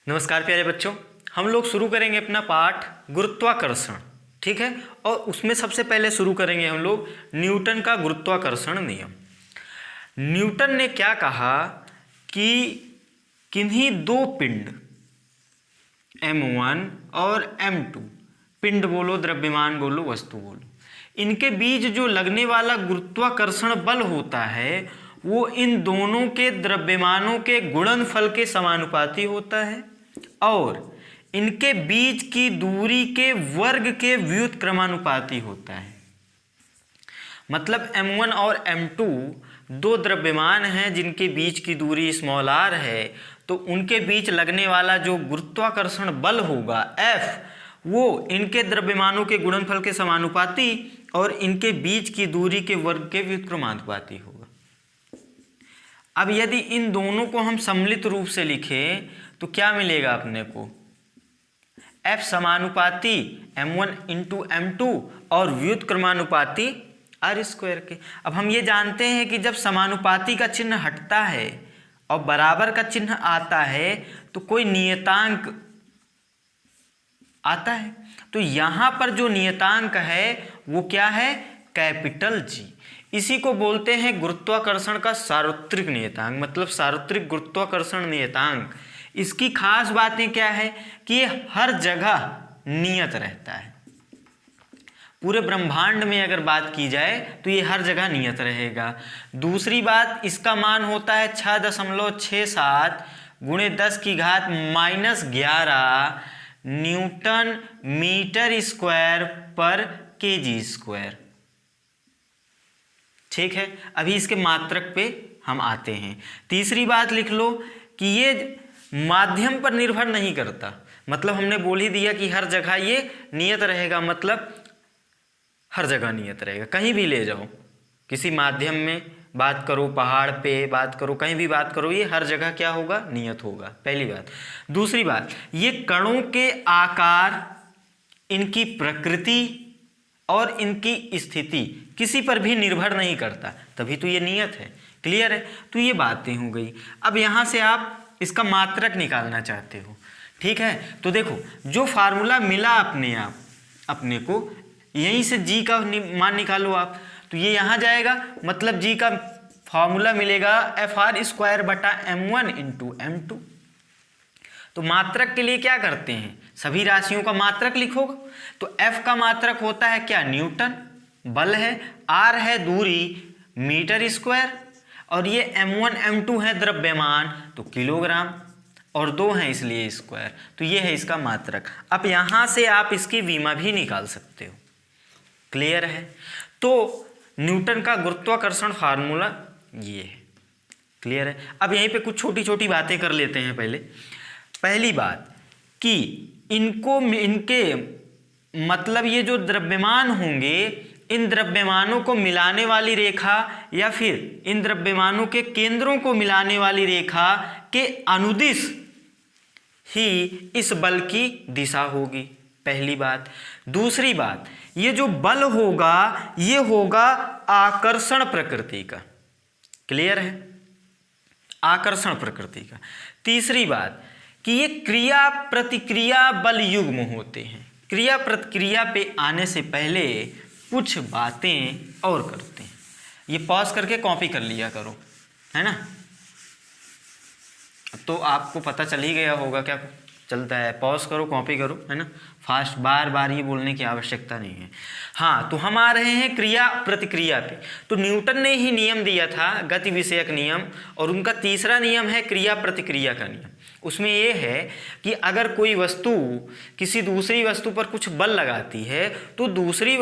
नमस्कार प्यारे बच्चों, हम लोग शुरू करेंगे अपना पाठ गुरुत्वाकर्षण। ठीक है, और उसमें सबसे पहले शुरू करेंगे हम लोग न्यूटन का गुरुत्वाकर्षण नियम। न्यूटन ने क्या कहा कि किन्हीं दो पिंड m1 और m2, पिंड बोलो, द्रव्यमान बोलो, वस्तु बोलो, इनके बीच जो लगने वाला गुरुत्वाकर्षण बल होता है वो इन दोनों के द्रव्यमानों के गुणनफल के समानुपाती होता है और इनके बीच की दूरी के वर्ग के व्युत्क्रमानुपाती होता है। मतलब m1 और m2 दो द्रव्यमान हैं जिनके बीच की दूरी स्मॉल r है, तो उनके बीच लगने वाला जो गुरुत्वाकर्षण बल होगा F, वो इनके द्रव्यमानों के गुणनफल के समानुपाती और इनके बीच की दूरी के वर्ग के व्युत्क्रमानुपाती होगा। अब यदि इन दोनों को हम सम्मिलित रूप से लिखें तो क्या मिलेगा अपने को? F समानुपाती m1 इंटू m2 और व्युत्क्रमानुपाती r स्क्वायर के। अब हम ये जानते हैं कि जब समानुपाती का चिन्ह हटता है और बराबर का चिन्ह आता है तो कोई नियतांक आता है, तो यहाँ पर जो नियतांक है वो क्या है? Capital G। इसी को बोलते हैं गुरुत्वाकर्षण का सार्वत्रिक नियतांक, मतलब सार्वत्रिक गुरुत्वाकर्षण नियतांक। इसकी खास बातें क्या है कि ये हर जगह नियत रहता है। पूरे ब्रह्मांड में अगर बात की जाए तो ये हर जगह नियत रहेगा। दूसरी बात, इसका मान होता है 6.67 गुणे 10 की घात -11 न्यूटन मीटर स्क्वायर पर केजी स्क्वायर। ठीक है, अभी इसके मात्रक पे हम आते हैं। तीसरी बात लिख लो कि ये माध्यम पर निर्भर नहीं करता, मतलब हमने बोल ही दिया कि हर जगह ये नियत रहेगा, मतलब हर जगह नियत रहेगा। कहीं भी ले जाओ, किसी माध्यम में बात करो, पहाड़ पे बात करो, कहीं भी बात करो, ये हर जगह क्या होगा? नियत होगा, पहली बात। दूसरी बात, ये कणों के आकार, इनकी प्रकृति और इनकी स्थिति किसी पर भी निर्भर नहीं करता, तभी तो ये नियत है। क्लियर है? तो ये बातें हो गई। अब यहाँ से आप इसका मात्रक निकालना चाहते हो, ठीक है? तो देखो, जो फार्मूला मिला अपने को, यहीं से जी का मान निकालो आप, तो ये यहाँ जाएगा, मतलब जी का फार्मूला मिलेगा FR स्क्वायर बटा m1 इंटू m2। तो मात्रक के लिए क्या करते हैं? सभी राशियों का मात्रक लिखो, तो F का मात्रक होता है क्या? न्यूटन, बल है, R है दूरी, मीटर स्क्वायर, और ये m1 m2 है द्रव्यमान, तो किलोग्राम, और 2 हैं इसलिए स्क्वायर। तो ये है इसका मात्रक। अब यहाँ से आप इसकी विमा भी निकाल सकते हो। क्लियर है? तो न्यूटन का गुरुत्वाकर्षण फार्मूला ये है। क्लियर है? अब यहीं पे कुछ छोटी छोटी बातें कर लेते हैं। पहली बात कि इनके मतलब ये जो द्रव्यमान होंगे, इन द्रव्यमानों को मिलाने वाली रेखा या फिर इन द्रव्यमानों के केंद्रों को मिलाने वाली रेखा के अनुदिश ही इस बल की दिशा होगी, पहली बात। दूसरी बात, ये जो बल होगा ये होगा आकर्षण प्रकृति का। क्लियर है? आकर्षण प्रकृति का। तीसरी बात कि ये क्रिया प्रतिक्रिया बल युग्म होते हैं। क्रिया प्रतिक्रिया पे आने से पहले कुछ बातें और करते हैं। ये पॉज करके कॉपी कर लिया करो, है ना? तो आपको पता चल ही गया होगा क्या चलता है। पॉज करो, कॉपी करो, है ना? फास्ट बार बार ये बोलने की आवश्यकता नहीं है। हाँ, तो हम आ रहे हैं क्रिया प्रतिक्रिया पे। तो न्यूटन ने ही नियम दिया था, गति विषयक नियम, और उनका तीसरा नियम है क्रिया प्रतिक्रिया का नियम। उसमें ये है कि अगर कोई वस्तु किसी दूसरी वस्तु पर कुछ बल लगाती है तो दूसरी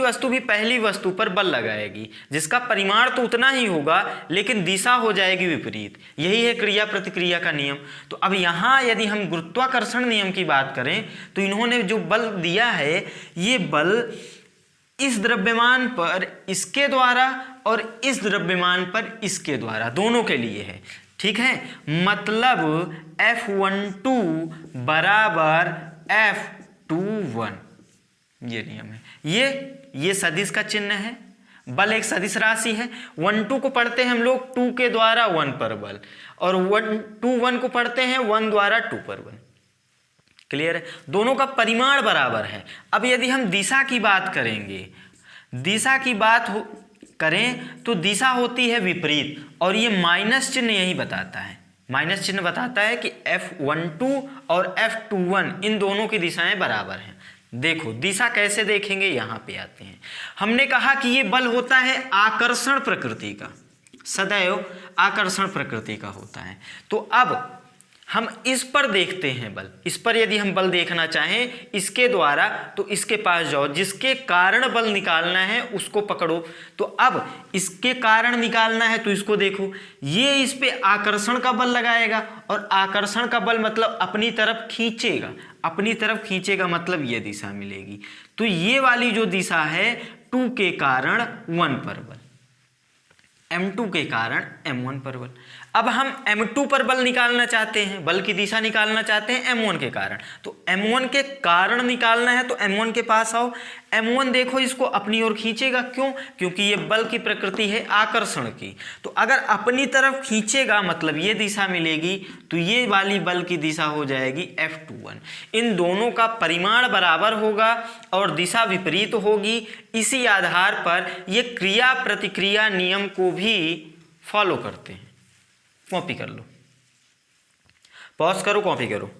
वस्तु भी पहली वस्तु पर बल लगाएगी, जिसका परिमाण तो उतना ही होगा लेकिन दिशा हो जाएगी विपरीत। यही है क्रिया प्रतिक्रिया का नियम। तो अब यहाँ यदि हम गुरुत्वाकर्षण नियम की बात करें तो इन्होंने जो बल दिया है, ये बल इस द्रव्यमान पर इसके द्वारा और इस द्रव्यमान पर इसके द्वारा, दोनों के लिए है। ठीक है? मतलब F12 बराबर F21, ये नियम है। ये सदिश का चिन्ह है, बल एक सदिश राशि है। 1 2 को पढ़ते हैं हम लोग 2 के द्वारा 1 पर बल, और 1 को पढ़ते हैं 1 द्वारा 2 पर बल। क्लियर है, दोनों का परिमाण बराबर है। अब यदि हम दिशा की बात करेंगे, दिशा की बात करें तो दिशा होती है विपरीत, और ये माइनस चिन्ह यही बताता है, माइनस चिन्ह बताता है कि F12 और F21 इन दोनों की दिशाएं बराबर हैं। देखो दिशा कैसे देखेंगे, यहाँ पे आते हैं। हमने कहा कि ये बल होता है आकर्षण प्रकृति का, सदैव आकर्षण प्रकृति का होता है। तो अब हम इस पर देखते हैं बल, इस पर यदि हम बल देखना चाहें इसके द्वारा तो इसके पास जाओ, जिसके कारण बल निकालना है उसको पकड़ो। तो अब इसके कारण निकालना है तो इसको देखो, ये इस पे आकर्षण का बल लगाएगा, और आकर्षण का बल मतलब अपनी तरफ खींचेगा, अपनी तरफ खींचेगा मतलब ये दिशा मिलेगी। तो ये वाली जो दिशा है 2 के कारण 1 पर बल, M2 के कारण M1 पर बल। अब हम M2 पर बल निकालना चाहते हैं, बल की दिशा निकालना चाहते हैं M1 के कारण, तो M1 के कारण निकालना है तो M1 के पास आओ। M1 देखो इसको अपनी ओर खींचेगा, क्यों? क्योंकि ये बल की प्रकृति है आकर्षण की। तो अगर अपनी तरफ खींचेगा मतलब ये दिशा मिलेगी, तो ये वाली बल की दिशा हो जाएगी F21। इन दोनों का परिमाण बराबर होगा और दिशा विपरीत होगी। इसी आधार पर ये क्रिया प्रतिक्रिया नियम को भी फॉलो करते हैं। कॉपी कर लो, पॉज करो, कॉपी करो,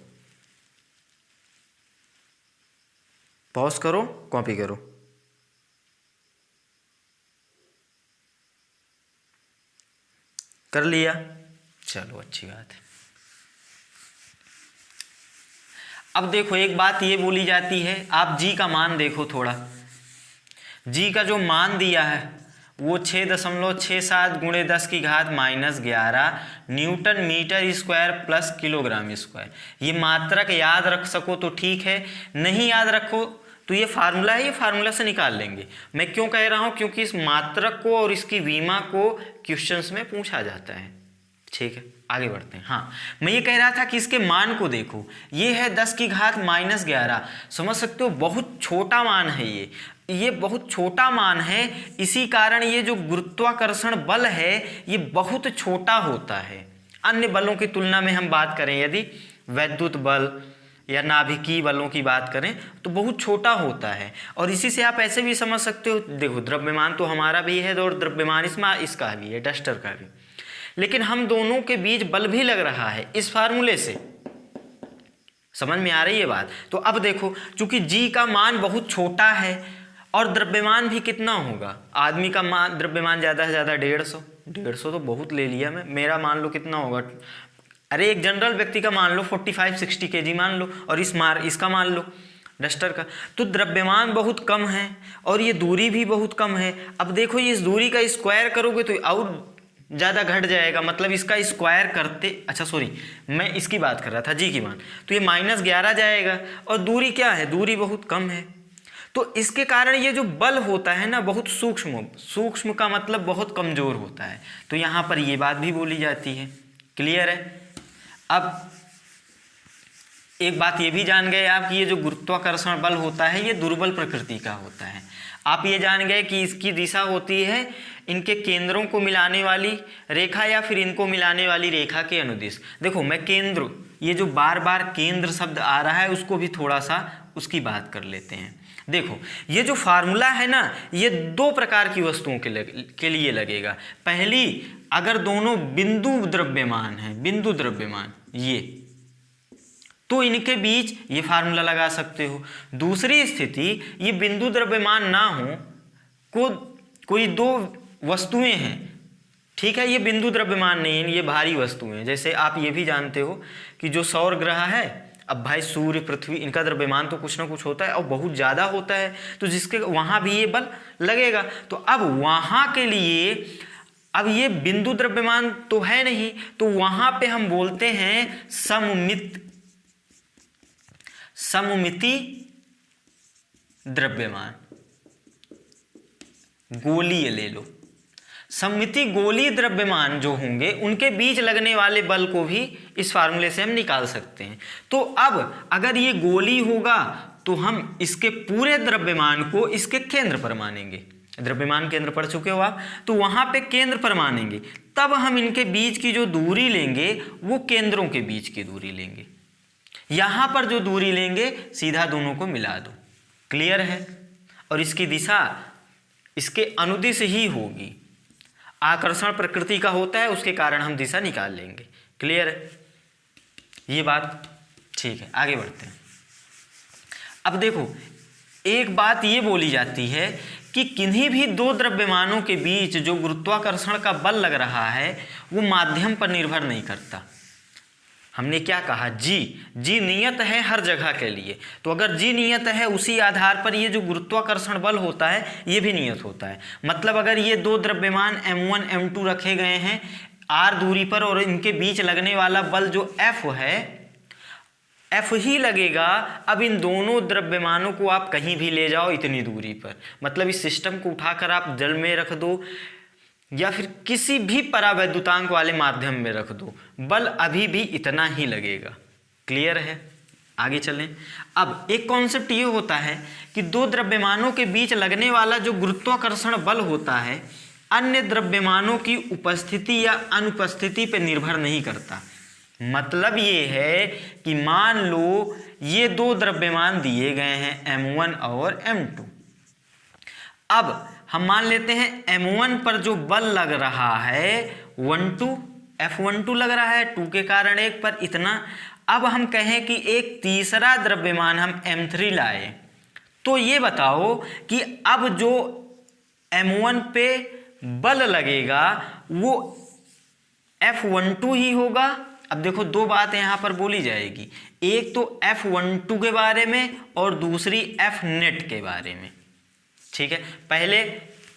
पॉज करो, कॉपी करो। कर लिया, चलो अच्छी बात है। अब देखो एक बात ये बोली जाती है, आप जी का मान देखो थोड़ा, जी का जो मान दिया है वो 6.67 × 10⁻⁻11 newton metre square plus kilogram square. ये मात्रक याद रख सको तो ठीक है, नहीं याद रखो तो ये फार्मूला है, ये फार्मूला से निकाल लेंगे। मैं क्यों कह रहा हूँ, क्योंकि इस मात्रक को और इसकी विमा को क्वेश्चंस में पूछा जाता है। ठीक है, आगे बढ़ते हैं। हाँ, मैं ये कह रहा था कि इसके मान को देखो, ये है 10⁻11। समझ सकते हो बहुत छोटा मान है, ये बहुत छोटा मान है। इसी कारण ये जो गुरुत्वाकर्षण बल है ये बहुत छोटा होता है। अन्य बलों की तुलना में हम बात करें, यदि वैद्युत बल या नाभिकीय बलों की बात करें तो बहुत छोटा होता है। और इसी से आप ऐसे भी समझ सकते हो, देखो द्रव्यमान तो हमारा भी है और द्रव्यमान इसका भी है, डस्टर का भी, लेकिन हम दोनों के बीच बल भी लग रहा है इस फार्मूले से। समझ में आ रही है बात? तो अब देखो, चूंकि जी का मान बहुत छोटा है और द्रव्यमान भी कितना होगा, आदमी का मान द्रव्यमान ज़्यादा से ज़्यादा 150 तो बहुत ले लिया मैं, मेरा मान लो कितना होगा, अरे एक जनरल व्यक्ति का मान लो 45-60 kg मान लो, और इसका मान लो डस्टर का। तो द्रव्यमान बहुत कम है और ये दूरी भी बहुत कम है। अब देखो ये इस दूरी का स्क्वायर करोगे तो और ज़्यादा घट जाएगा, मतलब इसका स्क्वायर करते, अच्छा सॉरी मैं इसकी बात कर रहा था जी की मान, तो ये -11 जाएगा, और दूरी क्या है, दूरी बहुत कम है। तो इसके कारण ये जो बल होता है ना बहुत सूक्ष्म का मतलब बहुत कमज़ोर होता है। तो यहाँ पर ये बात भी बोली जाती है। क्लियर है? अब एक बात ये भी जान गए आप कि ये जो गुरुत्वाकर्षण बल होता है ये दुर्बल प्रकृति का होता है। आप ये जान गए कि इसकी दिशा होती है इनके केंद्रों को मिलाने वाली रेखा या फिर इनको मिलाने वाली रेखा के अनुदिश। देखो मैं केंद्र, ये जो बार बार केंद्र शब्द आ रहा है उसको भी थोड़ा सा उसकी बात कर लेते हैं। देखो ये जो फार्मूला है ना ये 2 प्रकार की वस्तुओं के लिए लगेगा। पहली, अगर दोनों बिंदु द्रव्यमान है, बिंदु द्रव्यमान ये, तो इनके बीच ये फार्मूला लगा सकते हो। दूसरी स्थिति, ये बिंदु द्रव्यमान ना हो, कोई 2 वस्तुएं हैं, ठीक है, ये बिंदु द्रव्यमान नहीं है, ये भारी वस्तुएं। जैसे आप ये भी जानते हो कि जो सौर ग्रह है, अब भाई सूर्य पृथ्वी इनका द्रव्यमान तो कुछ ना कुछ होता है और बहुत ज़्यादा होता है, तो जिसके वहाँ भी ये बल लगेगा। तो अब वहाँ के लिए, अब ये बिंदु द्रव्यमान तो है नहीं, तो वहाँ पे हम बोलते हैं सममिति द्रव्यमान, गोलीय ले लो। सममिति गोलीय द्रव्यमान जो होंगे उनके बीच लगने वाले बल को भी इस फार्मूले से हम निकाल सकते हैं। तो अब अगर ये गोली होगा तो हम इसके पूरे द्रव्यमान को इसके केंद्र पर मानेंगे। द्रव्यमान केंद्र पढ़ चुके हो आप, तो वहां पे केंद्र पर मानेंगे, तब हम इनके बीच की जो दूरी लेंगे वो केंद्रों के बीच की दूरी लेंगे। यहां पर जो दूरी लेंगे सीधा दोनों को मिला दो। क्लियर है? और इसकी दिशा इसके अनुदिश ही होगी। आकर्षण प्रकृति का होता है, उसके कारण हम दिशा निकाल लेंगे। क्लियर है ये बात? ठीक है, आगे बढ़ते हैं। अब देखो, एक बात ये बोली जाती है कि किन्हीं भी दो द्रव्यमानों के बीच जो गुरुत्वाकर्षण का बल लग रहा है वो माध्यम पर निर्भर नहीं करता। हमने क्या कहा? जी नियत है हर जगह के लिए। तो अगर जी नियत है, उसी आधार पर ये जो गुरुत्वाकर्षण बल होता है ये भी नियत होता है। मतलब अगर ये दो द्रव्यमान m1 m2 रखे गए हैं r दूरी पर, और इनके बीच लगने वाला बल जो F है, F ही लगेगा। अब इन दोनों द्रव्यमानों को आप कहीं भी ले जाओ इतनी दूरी पर, मतलब इस सिस्टम को उठाकर आप जल में रख दो या फिर किसी भी परावैद्युतांक वाले माध्यम में रख दो, बल अभी भी इतना ही लगेगा। क्लियर है? आगे चलें। अब एक कॉन्सेप्ट ये होता है कि दो द्रव्यमानों के बीच लगने वाला जो गुरुत्वाकर्षण बल होता है अन्य द्रव्यमानों की उपस्थिति या अनुपस्थिति पर निर्भर नहीं करता। मतलब ये है कि मान लो ये दो द्रव्यमान दिए गए हैं m1 और m2। अब हम मान लेते हैं m1 पर जो बल लग रहा है F12 लग रहा है, 2 के कारण 1 पर इतना। अब हम कहें कि एक तीसरा द्रव्यमान हम m3 लाए, तो ये बताओ कि अब जो m1 पे बल लगेगा वो F12 ही होगा। अब देखो, दो बातें यहाँ पर बोली जाएगी, एक तो F12 के बारे में और दूसरी F नेट के बारे में। ठीक है, पहले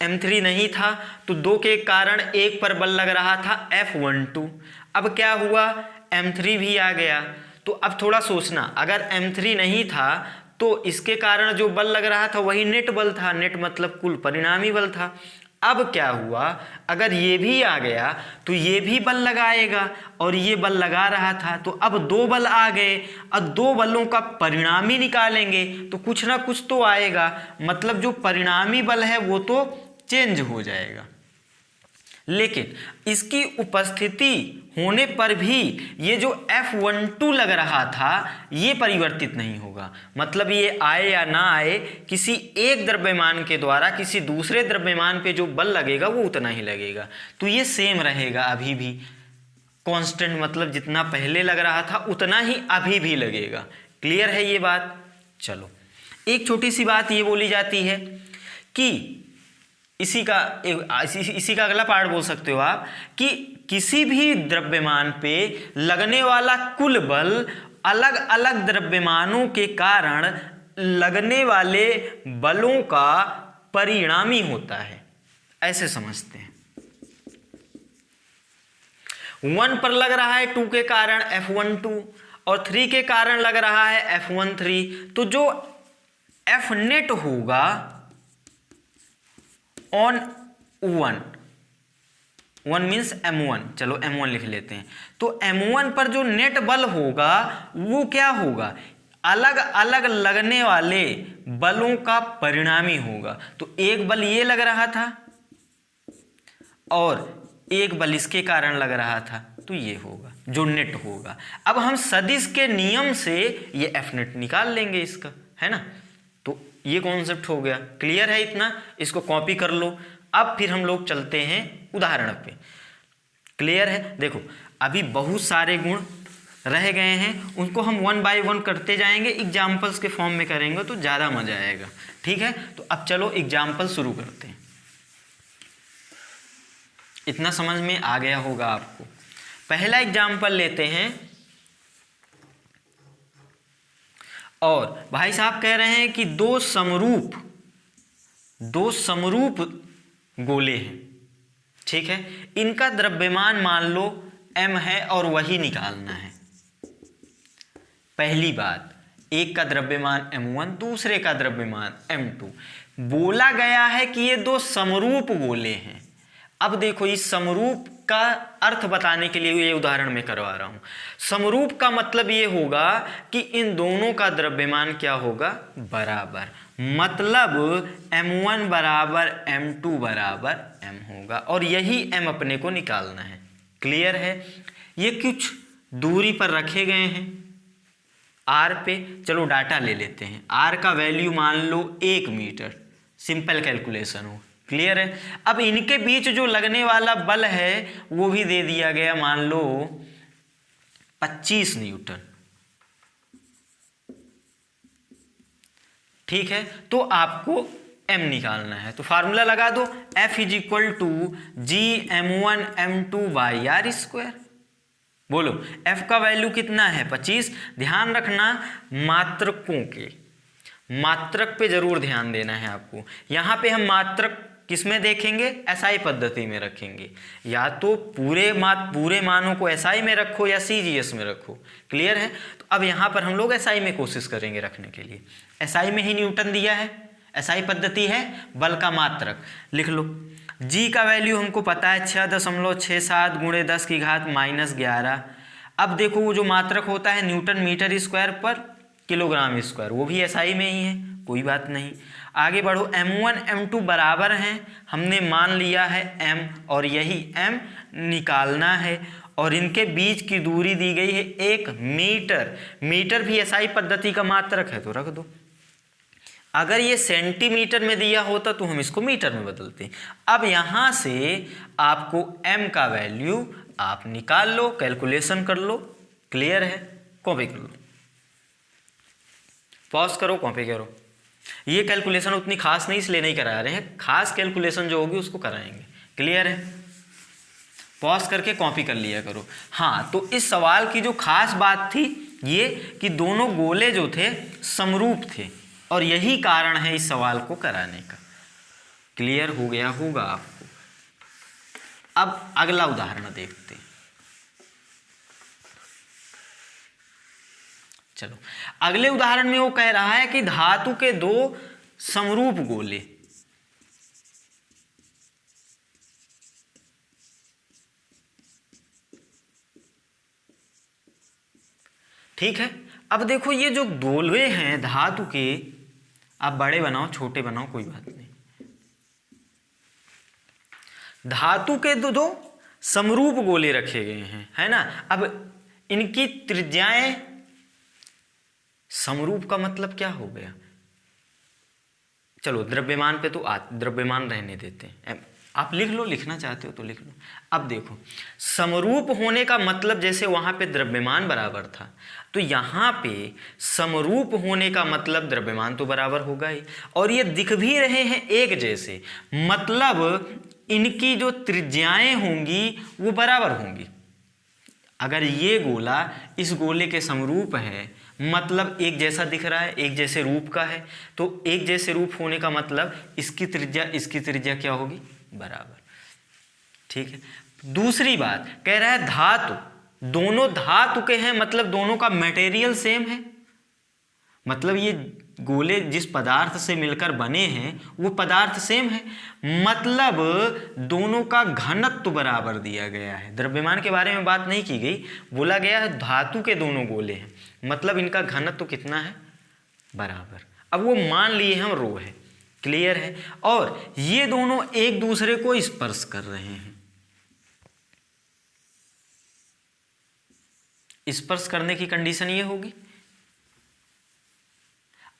m3 नहीं था तो 2 के कारण 1 पर बल लग रहा था F12। अब क्या हुआ? m3 भी आ गया। तो अब थोड़ा सोचना, अगर m3 नहीं था तो इसके कारण जो बल लग रहा था वही नेट बल था। नेट मतलब कुल परिणामी बल था। अब क्या हुआ? अगर ये भी आ गया तो ये भी बल लगाएगा, और ये बल लगा रहा था, तो अब 2 बल आ गए। अब 2 बलों का परिणामी निकालेंगे तो कुछ ना कुछ तो आएगा, मतलब जो परिणामी बल है वो तो चेंज हो जाएगा। लेकिन इसकी उपस्थिति होने पर भी ये जो F12 लग रहा था ये परिवर्तित नहीं होगा। मतलब ये आए या ना आए, किसी एक द्रव्यमान के द्वारा किसी दूसरे द्रव्यमान पे जो बल लगेगा वो उतना ही लगेगा। तो ये सेम रहेगा अभी भी, कांस्टेंट, मतलब जितना पहले लग रहा था उतना ही अभी भी लगेगा। क्लियर है ये बात? चलो, एक छोटी सी बात ये बोली जाती है कि इसी का अगला पार्ट बोल सकते हो आप कि किसी भी द्रव्यमान पे लगने वाला कुल बल अलग अलग द्रव्यमानों के कारण लगने वाले बलों का परिणामी होता है, ऐसे समझते हैं। 1 पर लग रहा है 2 के कारण F12 और 3 के कारण लग रहा है F13, तो जो F नेट होगा ऑन 1 मीन्स m1, चलो m1 लिख लेते हैं। तो m1 पर जो नेट बल होगा वो क्या होगा? अलग अलग लगने वाले बलों का परिणामी होगा। तो एक बल ये लग रहा था और एक बल इसके कारण लग रहा था, तो ये होगा जो नेट होगा। अब हम सदिश के नियम से ये F नेट निकाल लेंगे इसका, है ना? तो ये कॉन्सेप्ट हो गया। क्लियर है इतना? इसको कॉपी कर लो। अब फिर हम लोग चलते हैं उदाहरण पे। क्लियर है? देखो, अभी बहुत सारे गुण रह गए हैं, उनको हम 1 बाय 1 करते जाएंगे, एग्जाम्पल्स के फॉर्म में करेंगे तो ज़्यादा मजा आएगा। ठीक है, तो अब चलो एग्जाम्पल शुरू करते हैं। इतना समझ में आ गया होगा आपको। पहला एग्जाम्पल लेते हैं, और भाई साहब कह रहे हैं कि दो समरूप गोले हैं। ठीक है, इनका द्रव्यमान मान लो m है और वही निकालना है। पहली बात, एक का द्रव्यमान m1, दूसरे का द्रव्यमान m2। बोला गया है कि ये दो समरूप गोले हैं। अब देखो, इस समरूप इसका अर्थ बताने के लिए ये उदाहरण मैं करवा रहा हूँ। समरूप का मतलब ये होगा कि इन दोनों का द्रव्यमान क्या होगा, बराबर, मतलब m1 बराबर m2 बराबर m होगा, और यही m अपने को निकालना है। क्लियर है। ये कुछ दूरी पर रखे गए हैं r पे। चलो डाटा ले लेते हैं। r का वैल्यू मान लो 1 मीटर, सिंपल कैलकुलेशन हो। क्लियर है। अब इनके बीच जो लगने वाला बल है वो भी दे दिया गया, मान लो 25 न्यूटन। ठीक है, तो आपको m निकालना है, तो फार्मूला लगा दो, F is equal to GM1M2/r²। बोलो F का वैल्यू कितना है, 25। ध्यान रखना मात्रकों के, मात्रक पे जरूर ध्यान देना है आपको। यहाँ पे हम मात्रक किसमें देखेंगे, एसआई पद्धति में रखेंगे। या तो पूरे मानों को एसआई में रखो या सीजीएस में रखो। क्लियर है। तो अब यहाँ पर हम लोग एसआई में कोशिश करेंगे रखने के लिए। एसआई में ही न्यूटन दिया है, एसआई पद्धति है, बल का मात्रक लिख लो। जी का वैल्यू हमको पता है 6.67 × 10⁻11। अब देखो वो जो मात्रक होता है न्यूटन मीटर स्क्वायर पर किलोग्राम स्क्वायर, वो भी एसआई में ही है, कोई बात नहीं। आगे बढ़ो, m1 m2 बराबर हैं, हमने मान लिया है m, और यही m निकालना है, और इनके बीच की दूरी दी गई है 1 मीटर। मीटर भी एसआई पद्धति का मात्रक है, तो रख दो। अगर ये सेंटीमीटर में दिया होता तो हम इसको मीटर में बदलते। अब यहाँ से आपको m का वैल्यू आप निकाल लो, कैलकुलेशन कर लो। क्लियर है। कॉपी कर लो, पॉज करो, कॉपी करो। ये कैलकुलेशन उतनी खास नहीं इसलिए नहीं करा रहे हैं, खास कैलकुलेशन जो होगी उसको कराएंगे। क्लियर है। पॉज करके कॉपी कर लिया करो। हाँ, तो इस सवाल की जो खास बात थी ये कि दोनों गोले जो थे समरूप थे, और यही कारण है इस सवाल को कराने का। क्लियर हो गया होगा आपको। अब अगला उदाहरण देखते हैं। चलो, अगले उदाहरण में वो कह रहा है कि धातु के 2 समरूप गोले, ठीक है। अब देखो ये जो गोले हैं धातु के, आप बड़े बनाओ छोटे बनाओ कोई बात नहीं, धातु के 2 समरूप गोले रखे गए हैं, है ना। अब इनकी त्रिज्याएं, समरूप का मतलब क्या हो गया, चलो द्रव्यमान पे तो द्रव्यमान रहने देते हैं, आप लिख लो, लिखना चाहते हो तो लिख लो। अब देखो समरूप होने का मतलब जैसे वहां पे द्रव्यमान बराबर था, तो यहाँ पे समरूप होने का मतलब द्रव्यमान तो बराबर होगा ही, और ये दिख भी रहे हैं एक जैसे, मतलब इनकी जो त्रिज्याएं होंगी वो बराबर होंगी। अगर ये गोला इस गोले के समरूप है, मतलब एक जैसा दिख रहा है, एक जैसे रूप का है, तो एक जैसे रूप होने का मतलब इसकी त्रिज्या क्या होगी, बराबर। ठीक है। दूसरी बात कह रहा है धातु, दोनों धातु के हैं, मतलब दोनों का मटेरियल सेम है, मतलब ये गोले जिस पदार्थ से मिलकर बने हैं वो पदार्थ सेम है, मतलब दोनों का घनत्व बराबर दिया गया है। द्रव्यमान के बारे में बात नहीं की गई, बोला गया है धातु के दोनों गोले हैं, मतलब इनका घनत्व कितना है, बराबर। अब वो मान लिए हम रो है। क्लियर है। और ये दोनों एक दूसरे को स्पर्श कर रहे हैं, स्पर्श करने की कंडीशन ये होगी।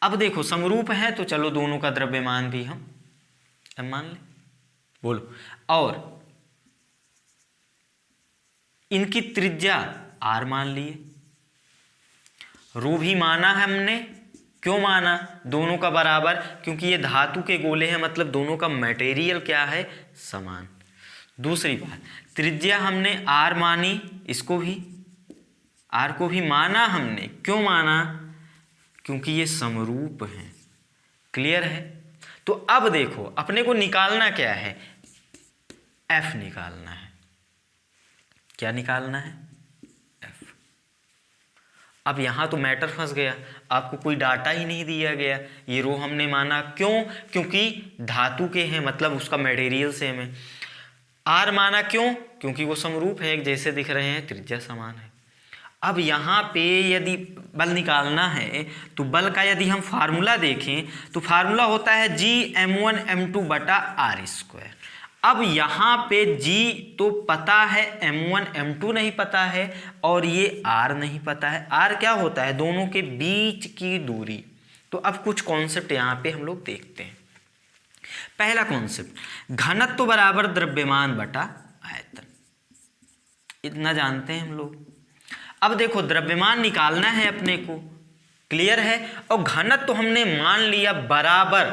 अब देखो समरूप है तो चलो दोनों का द्रव्यमान भी हम मान लें, बोलो। और इनकी त्रिज्या r मान लिए, रो भी माना है हमने। क्यों माना, दोनों का बराबर, क्योंकि ये धातु के गोले हैं, मतलब दोनों का मटेरियल क्या है, समान। दूसरी बात, त्रिज्या हमने r मानी, इसको भी r को भी माना हमने। क्यों माना, क्योंकि ये समरूप हैं। क्लियर है। तो अब देखो अपने को निकालना क्या है, f निकालना है। क्या निकालना है, f। अब यहां तो मैटर फंस गया, आपको कोई डाटा ही नहीं दिया गया, ये रो हमने माना। क्यों, क्योंकि धातु के हैं, मतलब उसका मटेरियल सेम है। आर माना क्यों? क्योंकि वो समरूप है, एक जैसे दिख रहे हैं, त्रिज्या समान है। अब यहाँ पे यदि बल निकालना है तो बल का यदि हम फार्मूला देखें तो फार्मूला होता है G(m1m2) बटा r²। अब यहाँ पे G तो पता है, m1m2 नहीं पता है और ये r नहीं पता है। r क्या होता है? दोनों के बीच की दूरी। तो अब कुछ कॉन्सेप्ट यहाँ पे हम लोग देखते हैं। पहला कॉन्सेप्ट, घनत्व बराबर द्रव्यमान बटा आयतन, इतना जानते हैं हम लोग। अब देखो द्रव्यमान निकालना है अपने को, क्लियर है, और घनत्व तो हमने मान लिया बराबर।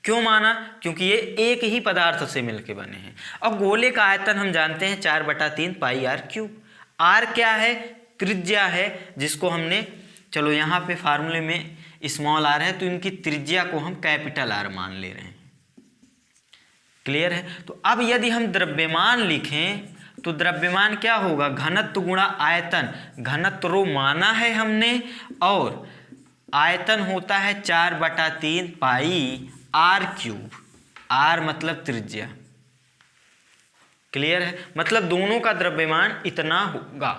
क्यों माना? क्योंकि ये एक ही पदार्थ से मिलके बने हैं। और गोले का आयतन हम जानते हैं 4/3 πr³। आर क्या है? त्रिज्या है, जिसको हमने, चलो यहाँ पे फार्मूले में स्मॉल आर है तो इनकी त्रिज्या को हम कैपिटल आर मान ले रहे हैं, क्लियर है। तो अब यदि हम द्रव्यमान लिखें तो द्रव्यमान क्या होगा? घनत्व गुणा आयतन। घनत्व रो माना है हमने और आयतन होता है 4/3 πr³। आर मतलब त्रिज्या, क्लियर है। मतलब दोनों का द्रव्यमान इतना होगा।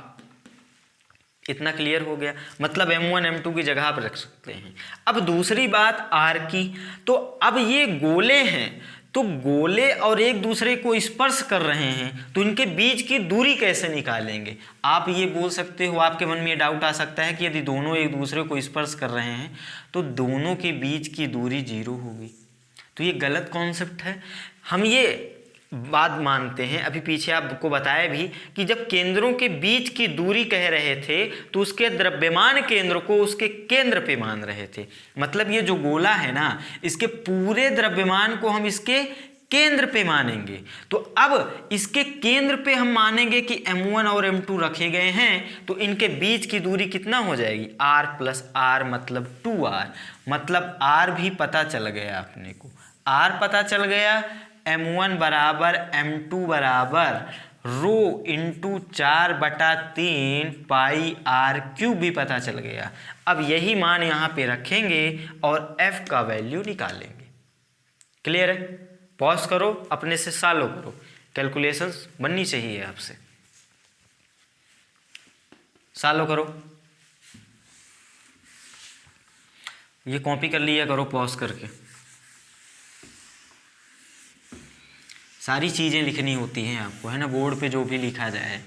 इतना क्लियर हो गया, मतलब m1 m2 की जगह पर रख सकते हैं। अब दूसरी बात आर की, तो अब ये गोले हैं तो गोले और एक दूसरे को स्पर्श कर रहे हैं तो इनके बीच की दूरी कैसे निकालेंगे? आप ये बोल सकते हो, आपके मन में ये डाउट आ सकता है कि यदि दोनों एक दूसरे को स्पर्श कर रहे हैं तो दोनों के बीच की दूरी 0 होगी। तो ये गलत कॉन्सेप्ट है। हम ये बात मानते हैं, अभी पीछे आपको बताया भी कि जब केंद्रों के बीच की दूरी कह रहे थे तो उसके द्रव्यमान केंद्र को उसके केंद्र पे मान रहे थे। मतलब ये जो गोला है ना, इसके पूरे द्रव्यमान को हम इसके केंद्र पे मानेंगे। तो अब इसके केंद्र पे हम मानेंगे कि m1 और m2 रखे गए हैं तो इनके बीच की दूरी कितना हो जाएगी? r + r मतलब 2r। मतलब r भी पता चल गया अपने को, r पता चल गया। m1 बराबर m2 बराबर रो इंटू 4/3 πr³ भी पता चल गया। अब यही मान यहाँ पे रखेंगे और f का वैल्यू निकालेंगे। क्लियर है? पॉज करो, अपने से सॉल्व करो, कैलकुलेशंस बननी चाहिए आपसे। सॉल्व करो, ये कॉपी कर लिया करो पॉज करके। सारी चीज़ें लिखनी होती हैं आपको, है ना, बोर्ड पे जो भी लिखा जाए,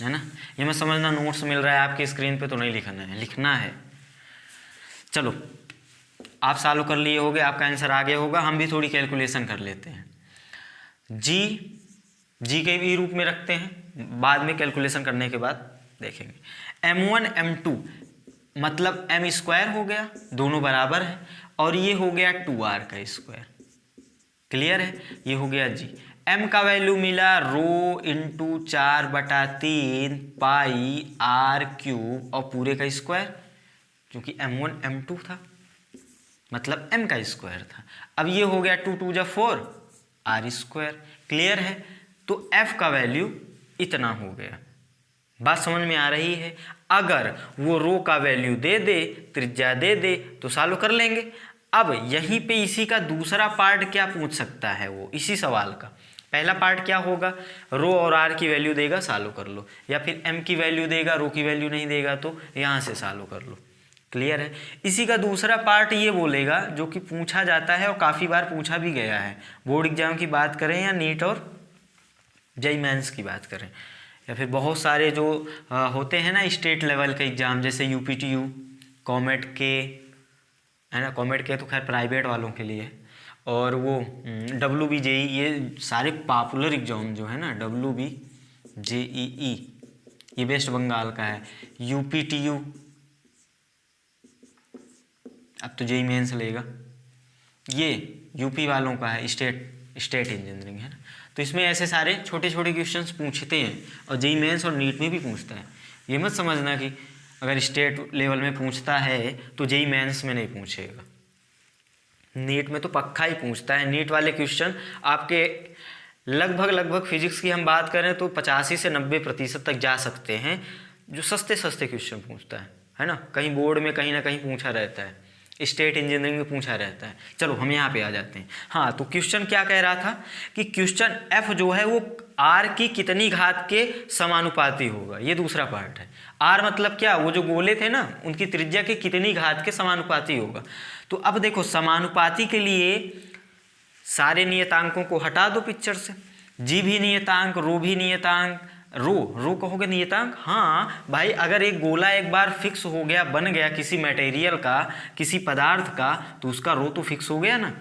है ना। ये मैं समझना नोट्स मिल रहा है आपकी स्क्रीन पे तो नहीं लिखना है, लिखना है। चलो आप सॉल्व कर लिए होगे, आपका आंसर आ गया होगा। हम भी थोड़ी कैलकुलेशन कर लेते हैं। जी के भी रूप में रखते हैं, बाद में कैलकुलेशन करने के बाद देखेंगे। m1 m2 मतलब m² हो गया, दोनों बराबर है, और ये हो गया 2r का स्क्वायर। क्लियर है? ये हो गया जी। m का वैल्यू मिला रो इंटू 4/3 πr³ और पूरे का स्क्वायर, क्योंकि m1 m2 था मतलब m का स्क्वायर था। अब ये हो गया 2 × 4 r²। क्लियर है? तो f का वैल्यू इतना हो गया। बात समझ में आ रही है? अगर वो रो का वैल्यू दे दे, त्रिज्या दे दे तो सॉल्व कर लेंगे। अब यहीं पे इसी का दूसरा पार्ट क्या पूछ सकता है वो, इसी सवाल का पहला पार्ट क्या होगा? रो और आर की वैल्यू देगा, सॉल्व कर लो, या फिर एम की वैल्यू देगा, रो की वैल्यू नहीं देगा तो यहाँ से सॉल्व कर लो। क्लियर है? इसी का दूसरा पार्ट ये बोलेगा जो कि पूछा जाता है और काफ़ी बार पूछा भी गया है, बोर्ड एग्जाम की बात करें या नीट और जेईई मेंस की बात करें, या फिर बहुत सारे जो होते हैं ना स्टेट लेवल के एग्ज़ाम, जैसे UPTU, कॉमेट के, है ना। कॉमेट के तो खैर प्राइवेट वालों के लिए, और वो WBJEE, ये सारे पॉपुलर एग्जाम जो है ना, WBJEE ये वेस्ट बंगाल का है, UPTU अब तो जेईई मेंस लेगा, ये यूपी वालों का है, स्टेट इंजीनियरिंग, है ना। तो इसमें ऐसे सारे छोटे छोटे क्वेश्चंस पूछते हैं और जेईई मेंस और नीट में भी पूछता है। ये मत समझना कि अगर स्टेट लेवल में पूछता है तो जेईई मेंस में नहीं पूछेगा, नीट में तो पक्का ही पूछता है। नीट वाले क्वेश्चन आपके लगभग फिजिक्स की हम बात करें तो 85 से 90% तक जा सकते हैं, जो सस्ते क्वेश्चन पूछता है ना। कहीं बोर्ड में कहीं ना कहीं पूछा रहता है, स्टेट इंजीनियरिंग में पूछा रहता है। चलो हम यहाँ पे आ जाते हैं। हाँ, तो क्वेश्चन क्या कह रहा था कि क्वेश्चन एफ जो है वो आर की कितनी घात के समानुपाती होगा, ये दूसरा पार्ट है। आर मतलब क्या, वो जो गोले थे ना उनकी त्रिज्या के कितनी घात के समानुपाती होगा। तो अब देखो समानुपाती के लिए सारे नियतांकों को हटा दो पिक्चर से, जी भी नियतांक, रो भी नियतांक, रो कहोगे नियतांक। हाँ भाई, अगर एक गोला एक बार फिक्स हो गया, बन गया किसी मटेरियल का, किसी पदार्थ का, तो उसका रो तो फिक्स हो गया ना।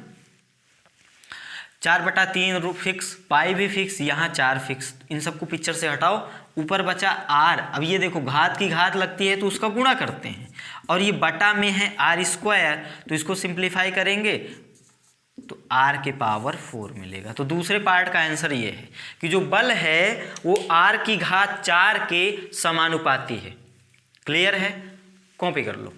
4/3 रो फिक्स, पाई भी फिक्स, यहाँ 4 फिक्स। इन सबको पिक्चर से हटाओ, ऊपर बचा आर। अब ये देखो घात की घात लगती है तो उसका गुणा करते हैं, और ये बटा में है r², तो इसको सिंप्लीफाई करेंगे तो r के पावर 4 मिलेगा। तो दूसरे पार्ट का आंसर ये है कि जो बल है वो r की घात 4 के समानुपाती है। क्लियर है? कॉपी कर लो।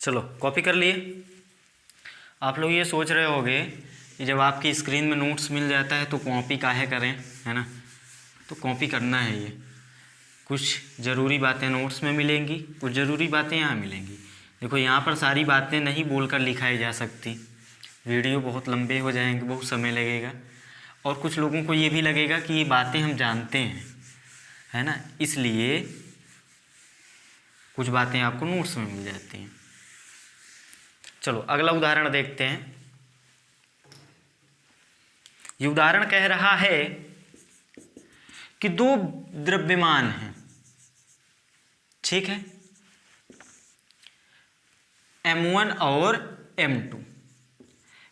चलो कॉपी कर लिए। आप लोग ये सोच रहे होंगे कि जब आपकी स्क्रीन में नोट्स मिल जाता है तो कॉपी काहे करें, है ना। तो कॉपी करना है। ये कुछ ज़रूरी बातें नोट्स में मिलेंगी, कुछ ज़रूरी बातें यहाँ मिलेंगी। देखो यहाँ पर सारी बातें नहीं बोलकर लिखाई जा सकती, वीडियो बहुत लंबे हो जाएंगे, बहुत समय लगेगा, और कुछ लोगों को ये भी लगेगा कि ये बातें हम जानते हैं, है ना। इसलिए कुछ बातें आपको नोट्स में मिल जाती हैं। चलो अगला उदाहरण देखते हैं। ये उदाहरण कह रहा है कि दो द्रव्यमान हैं, ठीक है, m1 और m2।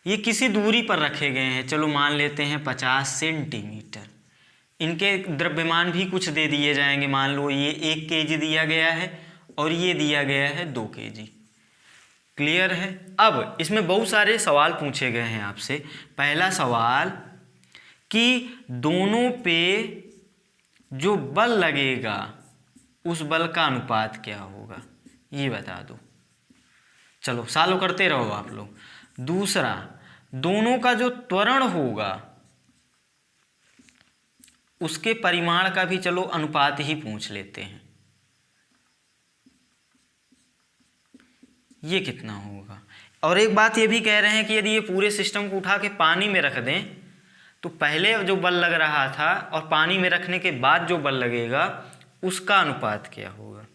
ये किसी दूरी पर रखे गए हैं, चलो मान लेते हैं 50 सेंटीमीटर। इनके द्रव्यमान भी कुछ दे दिए जाएंगे, मान लो ये 1 kg दिया गया है और ये दिया गया है 2 kg। क्लियर है? अब इसमें बहुत सारे सवाल पूछे गए हैं आपसे। पहला सवाल कि दोनों पे जो बल लगेगा उस बल का अनुपात क्या होगा, ये बता दो। चलो सॉल्व करते रहो आप लोग। दूसरा, दोनों का जो त्वरण होगा उसके परिमाण का भी चलो अनुपात ही पूछ लेते हैं, ये कितना होगा। और एक बात ये भी कह रहे हैं कि यदि ये पूरे सिस्टम को उठा के पानी में रख दें तो पहले जो बल लग रहा था और पानी में रखने के बाद जो बल लगेगा उसका अनुपात क्या होगा।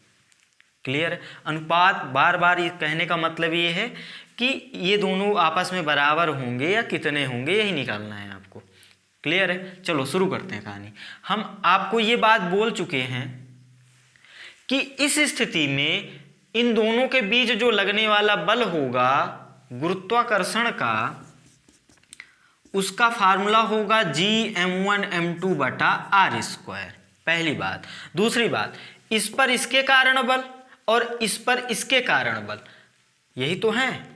क्लियर? अनुपात बार बार ये कहने का मतलब ये है कि ये दोनों आपस में बराबर होंगे या कितने होंगे, यही निकालना है आपको। क्लियर है? चलो शुरू करते हैं कहानी। हम आपको ये बात बोल चुके हैं कि इस स्थिति में इन दोनों के बीच जो लगने वाला बल होगा गुरुत्वाकर्षण का, उसका फार्मूला होगा Gm1m2/r²। पहली बात। दूसरी बात, इस पर इसके कारण बल और इस पर इसके कारण बल, यही तो है,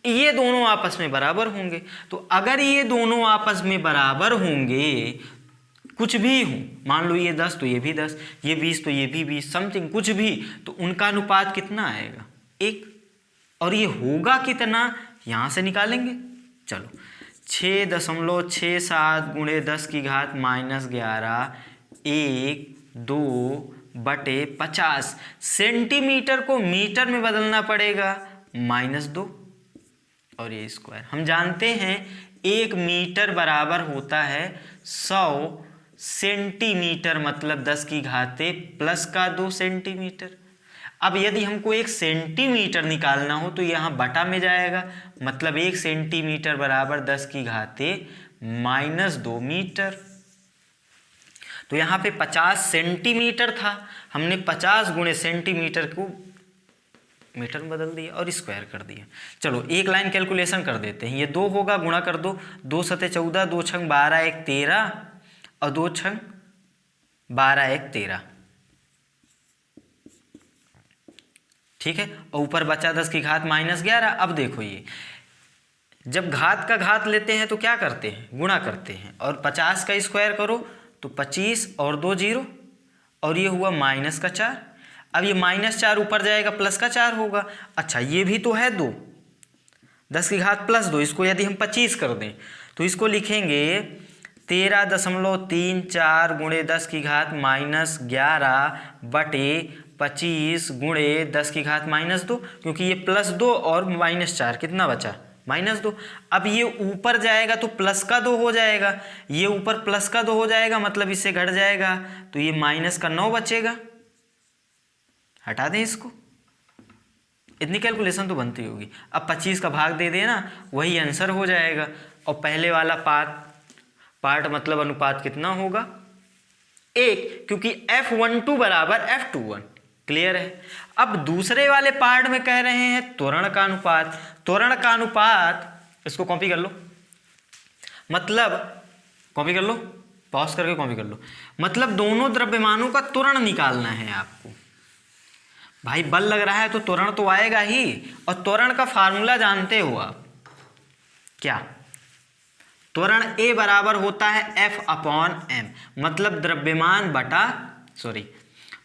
ये दोनों आपस में बराबर होंगे। तो अगर ये दोनों आपस में बराबर होंगे, कुछ भी हो, मान लो ये 10 तो ये भी 10, ये 20 तो ये भी 20, समथिंग कुछ भी, तो उनका अनुपात कितना आएगा? 1। और ये होगा कितना, यहाँ से निकालेंगे। चलो 6.67 गुणे 10 की घात -11 1 2/50। सेंटीमीटर को मीटर में बदलना पड़ेगा, -2 और ये स्क्वायर। हम जानते हैं 1 मीटर बराबर होता है 100 सेंटीमीटर, मतलब 10 की घाते +2 सेंटीमीटर। अब यदि हमको 1 सेंटीमीटर निकालना हो तो यहाँ बटा में जाएगा, मतलब 1 सेंटीमीटर बराबर 10 की घाते -2 मीटर। तो यहाँ पे 50 सेंटीमीटर था, हमने 50 गुणे सेंटीमीटर को मीटर में बदल दिया और स्क्वायर कर दिया। चलो एक लाइन कैलकुलेशन कर देते हैं। ये 2 होगा, गुणा कर दो, 2 × 14, 2 × 12 1 13 और 2 × 12 1 13। ठीक है, और ऊपर बचा 10 की घात -11। अब देखो ये जब घात का घात लेते हैं तो क्या करते हैं, गुणा करते हैं, और 50 का स्क्वायर करो तो 25 और 2 0 और ये हुआ -4। अब ये -4 ऊपर जाएगा, +4 होगा। अच्छा ये भी तो है 2, 10 की घात +2, इसको यदि हम 25 कर दें तो इसको लिखेंगे 13.34 गुणे 10 की घात -11/25 गुणे 10 की घात -2, क्योंकि ये +2 और -4 कितना बचा, -2। अब ये ऊपर जाएगा तो +2 हो जाएगा, ये ऊपर +2 हो जाएगा, मतलब इससे घट जाएगा तो ये -9 बचेगा। हटा दें इसको, इतनी कैलकुलेशन तो बनती होगी। अब 25 का भाग दे देना, वही आंसर हो जाएगा। और पहले वाला पार्ट मतलब अनुपात कितना होगा, 1, क्योंकि F12 बराबर F21। क्लियर है। अब दूसरे वाले पार्ट में कह रहे हैं त्वरण का अनुपात। त्वरण का अनुपात, इसको कॉपी कर लो, मतलब कॉपी कर लो, पॉज करके कॉपी कर लो। मतलब दोनों द्रव्यमानों का त्वरण निकालना है आपको। भाई बल लग रहा है तो त्वरण तो आएगा ही, और त्वरण का फार्मूला जानते हो आप क्या, त्वरण A बराबर होता है F/m, मतलब द्रव्यमान बटा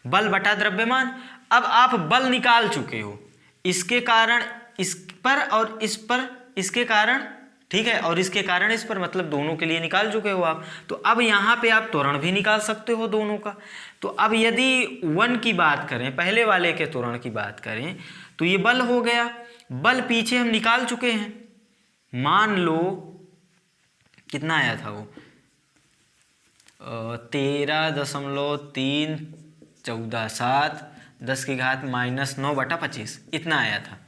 बल बटा द्रव्यमान। अब आप बल निकाल चुके हो, इसके कारण इस पर और इस पर, इसके कारण, ठीक है, और इसके कारण इस पर, मतलब दोनों के लिए निकाल चुके हो आप। तो अब यहाँ पे आप त्वरण भी निकाल सकते हो दोनों का। तो अब यदि 1 की बात करें, पहले वाले के त्वरण की बात करें, तो ये बल हो गया। बल पीछे हम निकाल चुके हैं, मान लो कितना आया था वो, 13.314 10 की घात -9/25 इतना आया था।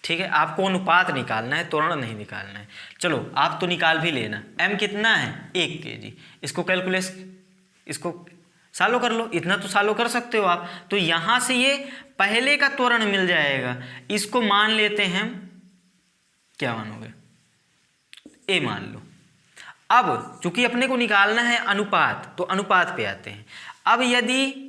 ठीक है, आपको अनुपात निकालना है, त्वरण नहीं निकालना है। चलो आप तो निकाल भी लेना। m कितना है, 1 kg। इसको सालो कर लो, इतना तो सालो कर सकते हो आप। तो यहाँ से ये पहले का त्वरण मिल जाएगा, इसको मान लेते हैं, क्या मानोगे, a मान लो। अब चूंकि अपने को निकालना है अनुपात, तो अनुपात पे आते हैं। अब यदि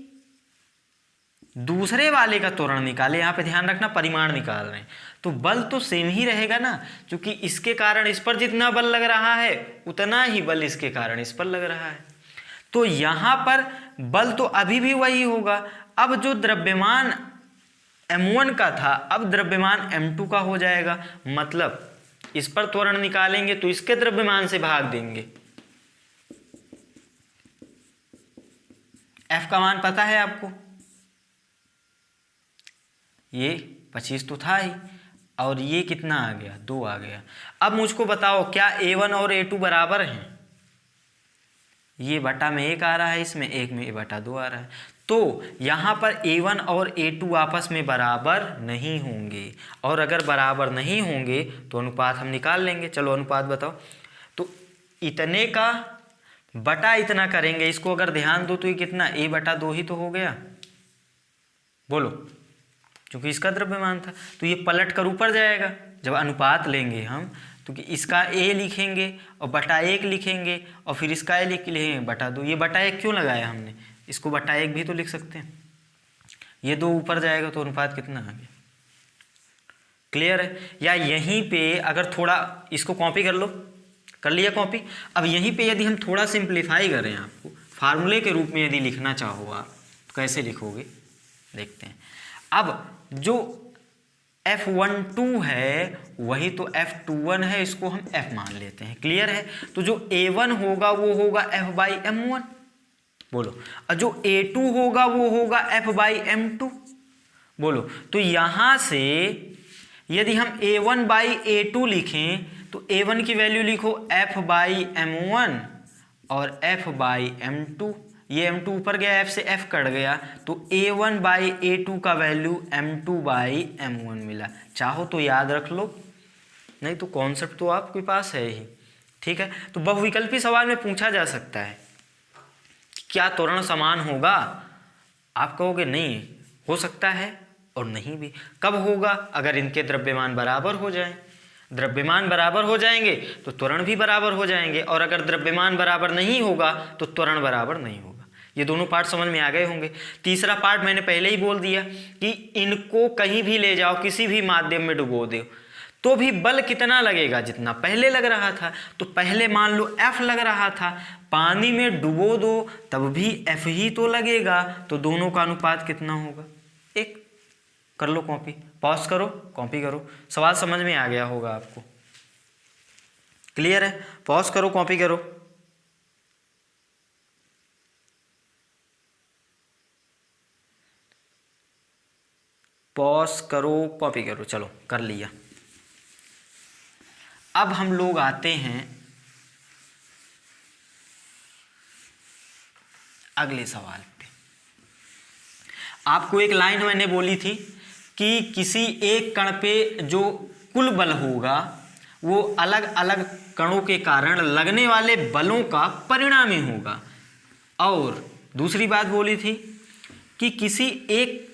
दूसरे वाले का त्वरण निकाले, यहाँ पे ध्यान रखना परिमाण निकाल रहे हैं, तो बल तो सेम ही रहेगा ना, क्योंकि इसके कारण इस पर जितना बल लग रहा है उतना ही बल इसके कारण इस पर लग रहा है। तो यहाँ पर बल तो अभी भी वही होगा। अब जो द्रव्यमान m1 का था, अब द्रव्यमान m2 का हो जाएगा, मतलब इस पर त्वरण निकालेंगे तो इसके द्रव्यमान से भाग देंगे। F का मान पता है आपको, ये 25 तो था ही, और ये कितना आ गया, 2 आ गया। अब मुझको बताओ क्या A1 और A2 बराबर हैं, ये बटा में 1 आ रहा है, इसमें 1 में बटा 2 आ रहा है। तो यहाँ पर A1 और A2 आपस में बराबर नहीं होंगे, और अगर बराबर नहीं होंगे तो अनुपात हम निकाल लेंगे। चलो अनुपात बताओ। तो इतने का बटा इतना करेंगे, इसको अगर ध्यान दो तो ये कितना, A/2 ही तो हो गया, बोलो, क्योंकि इसका द्रव्यमान था। तो ये पलट कर ऊपर जाएगा। जब अनुपात लेंगे हम तो कि इसका A लिखेंगे और बटा 1 लिखेंगे, और फिर इसका A लिखेंगे बटा 2। ये बटा 1 क्यों लगाया हमने, इसको बटा 1 भी तो लिख सकते हैं। ये 2 ऊपर जाएगा तो अनुपात कितना आ गया। क्लियर है। या यहीं पे अगर थोड़ा इसको कॉपी कर लो, कर लिया कॉपी। अब यहीं पे यदि हम थोड़ा सिंप्लीफाई करें, आपको फार्मूले के रूप में यदि लिखना चाहो आप, तो कैसे लिखोगे देखते हैं। अब जो F12 है वही तो F21 है, इसको हम F मान लेते हैं। क्लियर है? तो जो A1 होगा वो होगा F/m1, बोलो, और जो A2 होगा वो होगा F/m2, बोलो। तो यहाँ से यदि हम A1/A2 लिखें तो A1 की वैल्यू लिखो F/m1 और F/m2, ये m2 ऊपर गया, f से f कट गया, तो A1/A2 का वैल्यू m2/m1 मिला। चाहो तो याद रख लो, नहीं तो कॉन्सेप्ट तो आपके पास है ही। ठीक है, तो बहुविकल्पी सवाल में पूछा जा सकता है क्या त्वरण समान होगा? आप कहोगे नहीं, हो सकता है और नहीं भी। कब होगा? अगर इनके द्रव्यमान बराबर हो जाएं। द्रव्यमान बराबर हो जाएंगे तो त्वरण भी बराबर हो जाएंगे, और अगर द्रव्यमान बराबर नहीं होगा तो त्वरण बराबर नहीं होगा। ये दोनों पार्ट समझ में आ गए होंगे। तीसरा पार्ट मैंने पहले ही बोल दिया कि इनको कहीं भी ले जाओ, किसी भी माध्यम में डुबो दो तो भी बल कितना लगेगा? जितना पहले लग रहा था। तो पहले मान लो F लग रहा था, पानी में डुबो दो तब भी F ही तो लगेगा, तो दोनों का अनुपात कितना होगा? 1। कर लो कॉपी, पॉज करो, कॉपी करो। सवाल समझ में आ गया होगा आपको। क्लियर है? पॉज करो, कॉपी करो। पॉज करो, कॉपी करो। चलो, कर लिया। अब हम लोग आते हैं अगले सवाल पे। आपको एक लाइन मैंने बोली थी कि किसी एक कण पे जो कुल बल होगा वो अलग अलग कणों के कारण लगने वाले बलों का परिणामी होगा। और दूसरी बात बोली थी कि किसी एक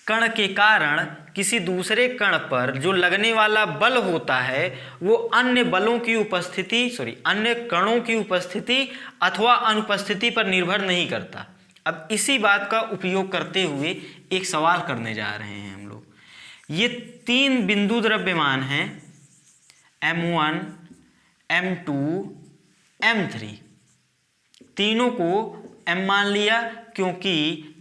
कण के कारण किसी दूसरे कण पर जो लगने वाला बल होता है वो अन्य बलों की उपस्थिति अन्य कणों की उपस्थिति अथवा अनुपस्थिति पर निर्भर नहीं करता। अब इसी बात का उपयोग करते हुए एक सवाल करने जा रहे हैं हम लोग। ये 3 बिंदु द्रव्यमान हैं, M1, M2, M3। तीनों को M मान लिया क्योंकि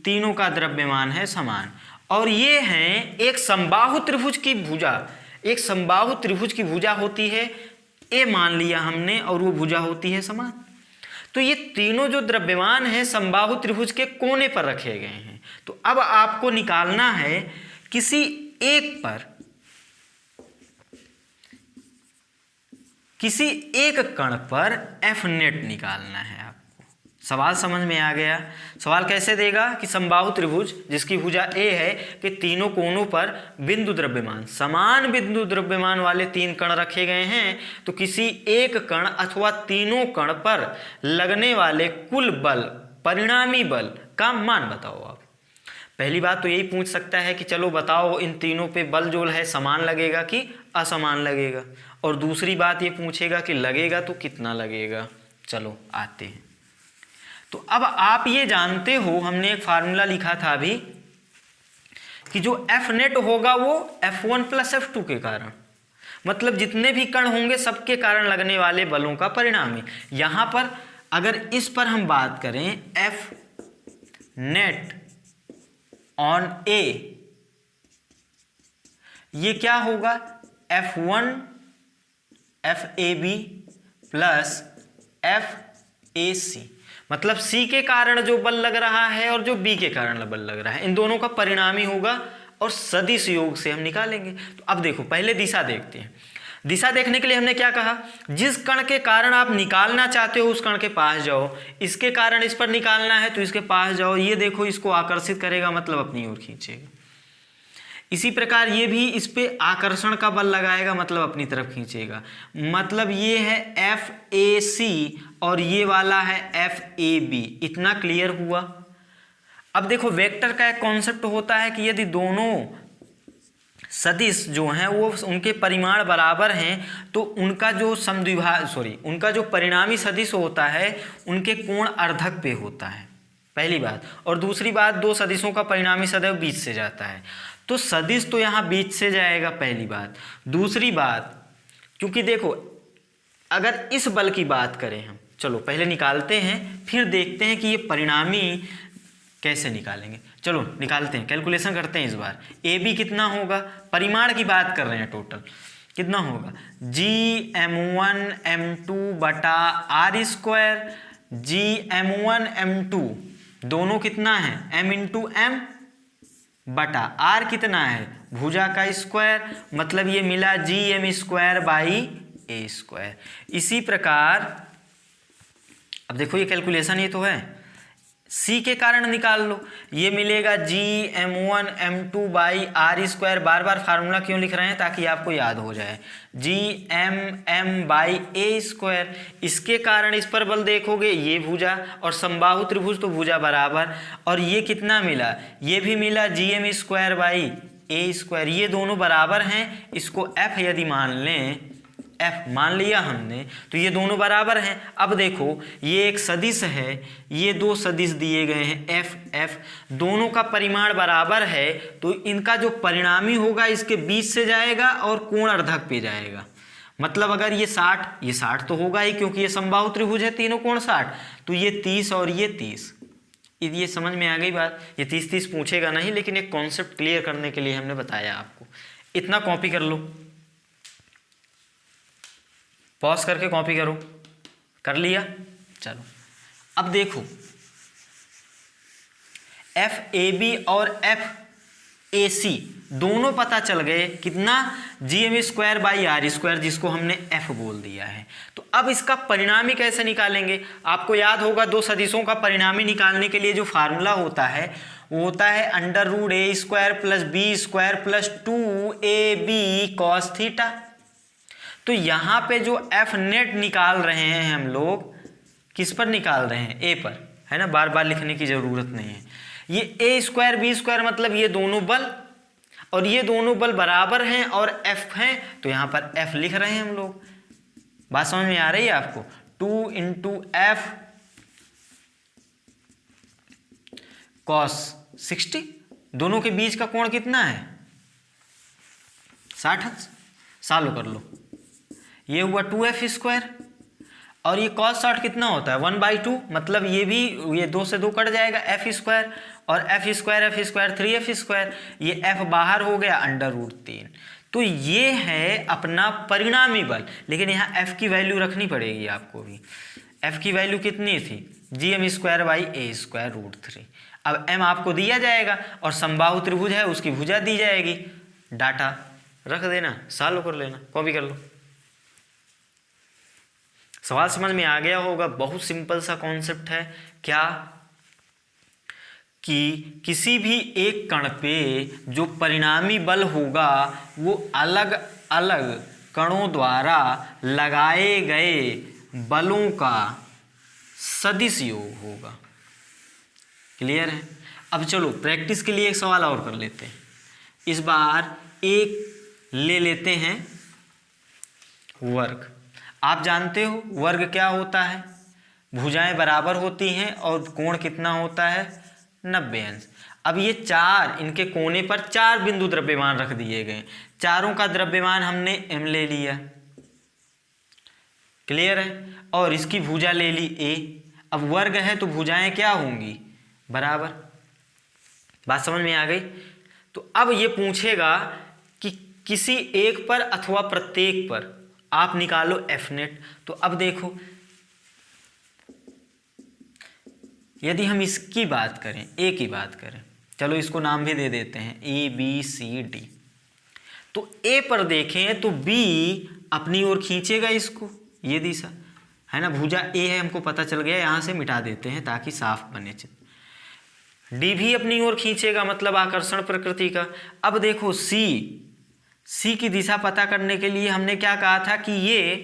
तीनों का द्रव्यमान है समान। और ये हैं एक समबाहु त्रिभुज की भुजा। एक समबाहु त्रिभुज की भुजा होती है A मान लिया हमने, और वो भुजा होती है समान। तो ये तीनों जो द्रव्यमान हैं समबाहु त्रिभुज के कोने पर रखे गए हैं। तो अब आपको निकालना है किसी एक पर, किसी एक कण पर F नेट निकालना है आपको। सवाल समझ में आ गया? सवाल कैसे देगा कि समबाहु त्रिभुज जिसकी भुजा A है कि तीनों कोनों पर बिंदु द्रव्यमान, समान बिंदु द्रव्यमान वाले 3 कण रखे गए हैं, तो किसी एक कण अथवा तीनों कण पर लगने वाले कुल बल, परिणामी बल का मान बताओ आप। पहली बात तो यही पूछ सकता है कि चलो बताओ इन तीनों पे बल जो है समान लगेगा कि असमान लगेगा, और दूसरी बात ये पूछेगा कि लगेगा तो कितना लगेगा। चलो आते हैं। तो अब आप ये जानते हो, हमने एक फार्मूला लिखा था अभी कि जो F नेट होगा वो F1 + F2 के कारण, मतलब जितने भी कण होंगे सबके कारण लगने वाले बलों का परिणामी। यहां पर अगर इस पर हम बात करें F नेट ऑन A, ये क्या होगा? F1 FAB + FAC, मतलब C के कारण जो बल लग रहा है और जो B के कारण बल लग रहा है, इन दोनों का परिणामी होगा और सदिश योग से हम निकालेंगे। तो अब देखो, पहले दिशा देखते हैं। दिशा देखने के लिए हमने क्या कहा? जिस कण के कारण आप निकालना चाहते हो उस कण के पास जाओ। इसके कारण इस पर निकालना है तो इसके पास जाओ। ये देखो, इसको आकर्षित करेगा मतलब अपनी ओर खींचेगा। इसी प्रकार ये भी इस पे आकर्षण का बल लगाएगा मतलब अपनी तरफ खींचेगा। मतलब ये है FAC और ये वाला है FAB। इतना क्लियर हुआ? अब देखो, वेक्टर का एक कॉन्सेप्ट होता है कि यदि दोनों सदिश जो हैं वो उनके परिमाण बराबर हैं तो उनका जो उनका जो परिणामी सदिश होता है उनके कोण अर्धक पे होता है, पहली बात। और दूसरी बात, 2 सदिशों का परिणामी सदैव बीच से जाता है, तो सदिश तो यहाँ बीच से जाएगा, पहली बात। दूसरी बात, क्योंकि देखो अगर इस बल की बात करें हम, चलो पहले निकालते हैं फिर देखते हैं कि ये परिणामी कैसे निकालेंगे, चलो निकालते हैं, कैलकुलेशन करते हैं इस बार। ए बी कितना होगा, परिमाण की बात कर रहे हैं, टोटल कितना होगा, GM1 M2 बटा आर स्क्वायर, GM1 M2 दोनों कितना है, M इंटू एम बटा आर कितना है, भुजा का स्क्वायर, मतलब ये मिला GM² बाई ए स्क्वायर। इसी प्रकार अब देखो ये कैलकुलेशन ही तो है, सी के कारण निकाल लो, ये मिलेगा GM1 M2 by R square. बार बार फार्मूला क्यों लिख रहे हैं, ताकि आपको याद हो जाए, GMM बाई ए स्क्वायर। इसके कारण इस पर बल देखोगे, ये भुजा और समबाहु त्रिभुज तो भुजा बराबर, और ये कितना मिला, ये भी मिला GM² बाई ए स्क्वायर। ये दोनों बराबर हैं, इसको F यदि मान लें, F मान लिया हमने, तो ये दोनों बराबर हैं। अब देखो ये एक सदिश है, ये दो सदिश दिए गए हैं F F, दोनों का परिमाण बराबर है, तो इनका जो परिणामी होगा इसके बीच से जाएगा और कोण अर्धक पे जाएगा। मतलब अगर ये 60 तो होगा ही, क्योंकि ये समबाहु त्रिभुज है, तीनों कोण 60, तो ये 30 और ये 30। ये समझ में आ गई बात। ये 30 पूछेगा नहीं, लेकिन एक कॉन्सेप्ट क्लियर करने के लिए हमने बताया आपको। इतना कॉपी कर लो, पॉज करके कॉपी करो, कर लिया। चलो अब देखो FAB और FAC दोनों पता चल गए, कितना, GM² बाई आर स्क्वायर, जिसको हमने F बोल दिया है। तो अब इसका परिणामी कैसे निकालेंगे, आपको याद होगा, दो सदिशों का परिणामी निकालने के लिए जो फार्मूला होता है वो होता है √A² + B² + 2AB cos theta. तो यहाँ पे जो F नेट निकाल रहे हैं हम लोग, किस पर निकाल रहे हैं, A पर, है ना, बार बार लिखने की ज़रूरत नहीं है। ये A² B² मतलब ये दोनों बल, और ये दोनों बल बराबर हैं और F हैं, तो यहाँ पर F लिख रहे हैं हम लोग। बात समझ में आ रही है आपको, 2 × F cos 60, दोनों के बीच का कोण कितना है, 60। सॉल्व कर लो, ये हुआ 2F², और ये cos 60 कितना होता है, 1/2, मतलब ये भी, ये 2 से 2 कट जाएगा, F², और F² 3F², ये F बाहर हो गया, √3। तो ये है अपना परिणामी बल, लेकिन यहाँ F की वैल्यू रखनी पड़ेगी आपको भी। F की वैल्यू कितनी थी, GM² बाई ए स्क्वायर √3। अब M आपको दिया जाएगा, और समबाहु त्रिभुज है उसकी भुजा दी जाएगी, डाटा रख देना, सॉल्व कर लेना, कॉपी कर लो। सवाल समझ में आ गया होगा, बहुत सिंपल सा कॉन्सेप्ट है। क्या कि किसी भी एक कण पे जो परिणामी बल होगा वो अलग अलग कणों द्वारा लगाए गए बलों का सदिश योग होगा। क्लियर है। अब चलो प्रैक्टिस के लिए एक सवाल और कर लेते हैं। इस बार एक ले लेते हैं वर्ग। आप जानते हो वर्ग क्या होता है, भुजाएं बराबर होती हैं और कोण कितना होता है, 90 अंश। अब ये चार, इनके कोने पर 4 बिंदु द्रव्यमान रख दिए गए, चारों का द्रव्यमान हमने m ले लिया, क्लियर है, और इसकी भुजा ले ली a। अब वर्ग है तो भुजाएं क्या होंगी, बराबर। बात समझ में आ गई। तो अब ये पूछेगा कि किसी एक पर अथवा प्रत्येक पर आप निकालो F नेट। तो अब देखो यदि हम इसकी बात करें, A की बात करें, चलो इसको नाम भी दे देते हैं ABCD। तो A पर देखें तो B अपनी ओर खींचेगा इसको, ये दिशा है ना, भुजा A है, हमको पता चल गया, यहाँ से मिटा देते हैं ताकि साफ बने चित्र। D भी अपनी ओर खींचेगा, मतलब आकर्षण प्रकृति का। अब देखो C की दिशा पता करने के लिए हमने क्या कहा था कि ये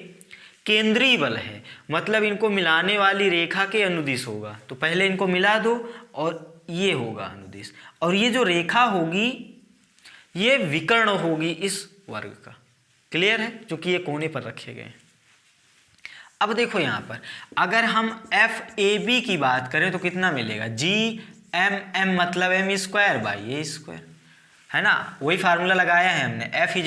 केंद्रीय बल है, मतलब इनको मिलाने वाली रेखा के अनुदिश होगा। तो पहले इनको मिला दो और ये होगा अनुदिश, और ये जो रेखा होगी ये विकर्ण होगी इस वर्ग का। क्लियर है, क्योंकि ये कोने पर रखे गए हैं। अब देखो यहाँ पर अगर हम FAB की बात करें तो कितना मिलेगा, GMM मतलब m² बाई ए स्क्वायर, है ना, वही फार्मूला लगाया है हमने, F =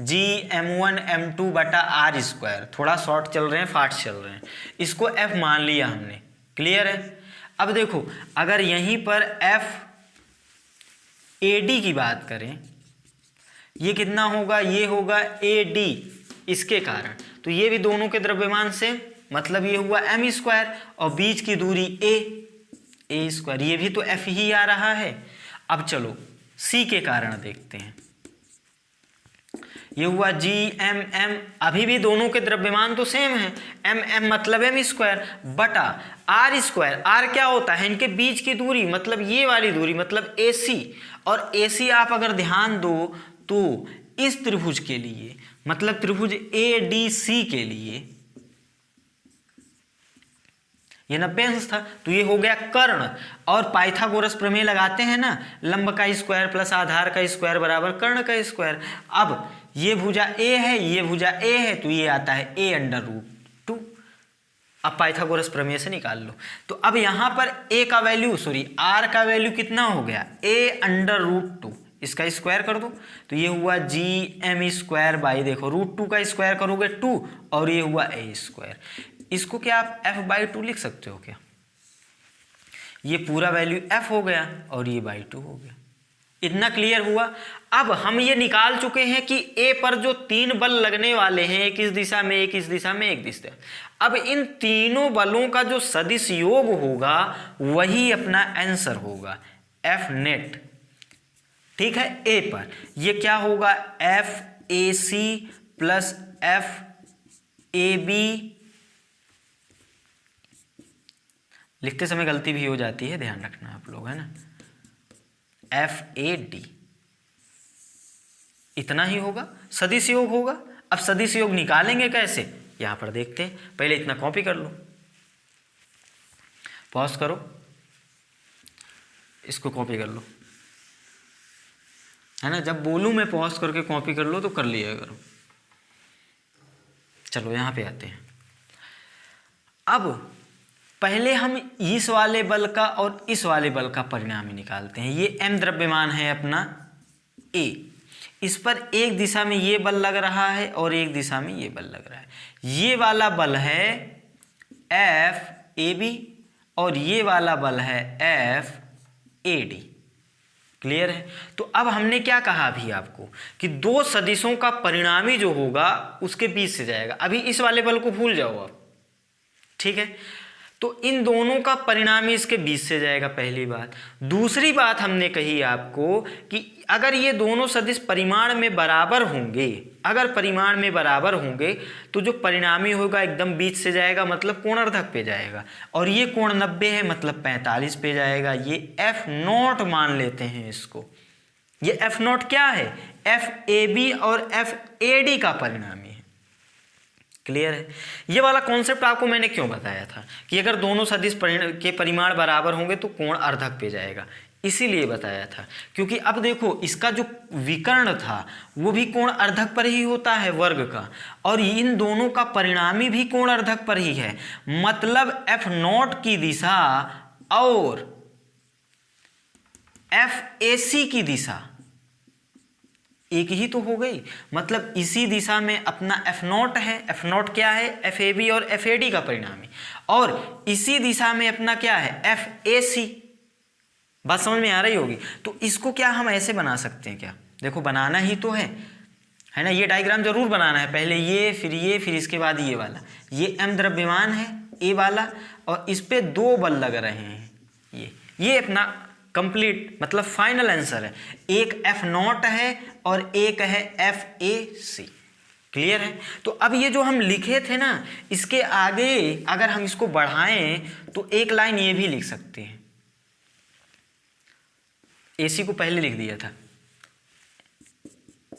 GM1 M2 बटा आर स्क्वायर। थोड़ा शॉर्ट चल रहे हैं, फास्ट चल रहे हैं, इसको F मान लिया हमने। क्लियर है। अब देखो अगर यहीं पर एफ ए डी की बात करें, ये कितना होगा, ये होगा ए डी, इसके कारण तो ये भी दोनों के द्रव्यमान से, मतलब ये हुआ एम स्क्वायर और बीच की दूरी ए स्क्वायर, ये भी तो एफ ही आ रहा है। अब चलो सी के कारण देखते हैं, ये हुआ जी एम एम, अभी भी दोनों के द्रव्यमान तो सेम है, एम एम मतलब एम स्क्वायर बटा आर स्क्वायर, आर क्या होता है, इनके बीच की दूरी मतलब ये वाली दूरी मतलब ए सी, और ए सी आप अगर ध्यान दो तो इस त्रिभुज के लिए मतलब त्रिभुज ए डी सी के लिए ये 90 अंश था, तो ये हो गया कर्ण, और पाइथागोरस प्रमेय लगाते हैं ना, लंब का स्क्वायर प्लस आधार का स्क्वायर बराबर कर्ण का स्क्वायर। अब ये भुजा ए है, ये भुजा ए है, तो ये आता है a अंडर रूट 2। अब पाइथागोरस प्रमेय से निकाल लो, तो अब यहाँ पर a का वैल्यू r का वैल्यू कितना हो गया, a अंडर रूट 2, इसका स्क्वायर कर दो, तो ये हुआ जी एम स्क्वायर बाई, देखो रूट 2 का स्क्वायर करोगे 2, और ये हुआ a स्क्वायर। इसको क्या आप f बाई 2 लिख सकते हो क्या, ये पूरा वैल्यू f हो गया और ये बाई 2 हो गया। इतना क्लियर हुआ। अब हम ये निकाल चुके हैं कि A पर जो 3 बल लगने वाले हैं, एक इस दिशा में, एक इस दिशा में, एक दिशा, अब इन तीनों बलों का जो सदिश योग होगा वही अपना आंसर होगा F नेट। ठीक है, A पर ये क्या होगा, F A C plus F A B, लिखते समय गलती भी हो जाती है, ध्यान रखना आप लोग, है ना, एफ ए डी, इतना ही होगा, सदिश योग होगा। अब सदिश योग निकालेंगे कैसे, यहां पर देखते हैं, पहले इतना कॉपी कर लो, पॉज करो, इसको कॉपी कर लो, है ना, जब बोलूं मैं पॉज करके कॉपी कर लो तो कर लिया करो। चलो यहां पे आते हैं। अब पहले हम इस वाले बल का और इस वाले बल का परिणामी निकालते हैं। ये m द्रव्यमान है अपना A, इस पर एक दिशा में ये बल लग रहा है और एक दिशा में ये बल लग रहा है। ये वाला बल है FAB और ये वाला बल है FAD। क्लियर है। तो अब हमने क्या कहा अभी आपको कि दो सदिशों का परिणामी जो होगा उसके बीच से जाएगा। अभी इस वाले बल को भूल जाओ आप, ठीक है। तो इन दोनों का परिणामी इसके बीच से जाएगा, पहली बात। दूसरी बात हमने कही आपको कि अगर ये दोनों सदिश परिमाण में बराबर होंगे, अगर परिमाण में बराबर होंगे तो जो परिणामी होगा एकदम बीच से जाएगा, मतलब कोणार्धक पे जाएगा। और ये कोण 90 है मतलब 45 पे जाएगा। ये एफ नॉट मान लेते हैं इसको। ये एफ नॉट क्या है, एफ ए बी और एफ ए डी का परिणामी है। क्लियर है। ये वाला कॉन्सेप्ट आपको मैंने क्यों बताया था कि अगर दोनों सदिश के परिमाण बराबर होंगे तो कोण अर्धक पे जाएगा, इसीलिए बताया था। क्योंकि अब देखो इसका जो विकर्ण था वो भी कोण अर्धक पर ही होता है, वर्ग का, और इन दोनों का परिणामी भी कोण अर्धक पर ही है। मतलब एफ नॉट की दिशा और एफ ए सी की दिशा एक ही तो हो गई। मतलब इसी दिशा में अपना एफ नॉट है, एफ नॉट क्या है, एफ ए बी और एफ ए डी का परिणामी, और इसी दिशा में अपना क्या है, एफ ए सी। बात समझ में आ रही होगी। तो इसको क्या हम ऐसे बना सकते हैं क्या, देखो बनाना ही तो है ना। ये डायग्राम जरूर बनाना है, पहले ये फिर इसके बाद ये वाला। ये एम द्रव्यमान है ए वाला और इस पे दो बल लग रहे हैं। ये अपना कंप्लीट मतलब फाइनल आंसर है। एक एफ नॉट है और एक है एफ ए सी। क्लियर है। तो अब ये जो हम लिखे थे ना, इसके आगे अगर हम इसको बढ़ाएं तो एक लाइन ये भी लिख सकते हैं। एसी को पहले लिख दिया था,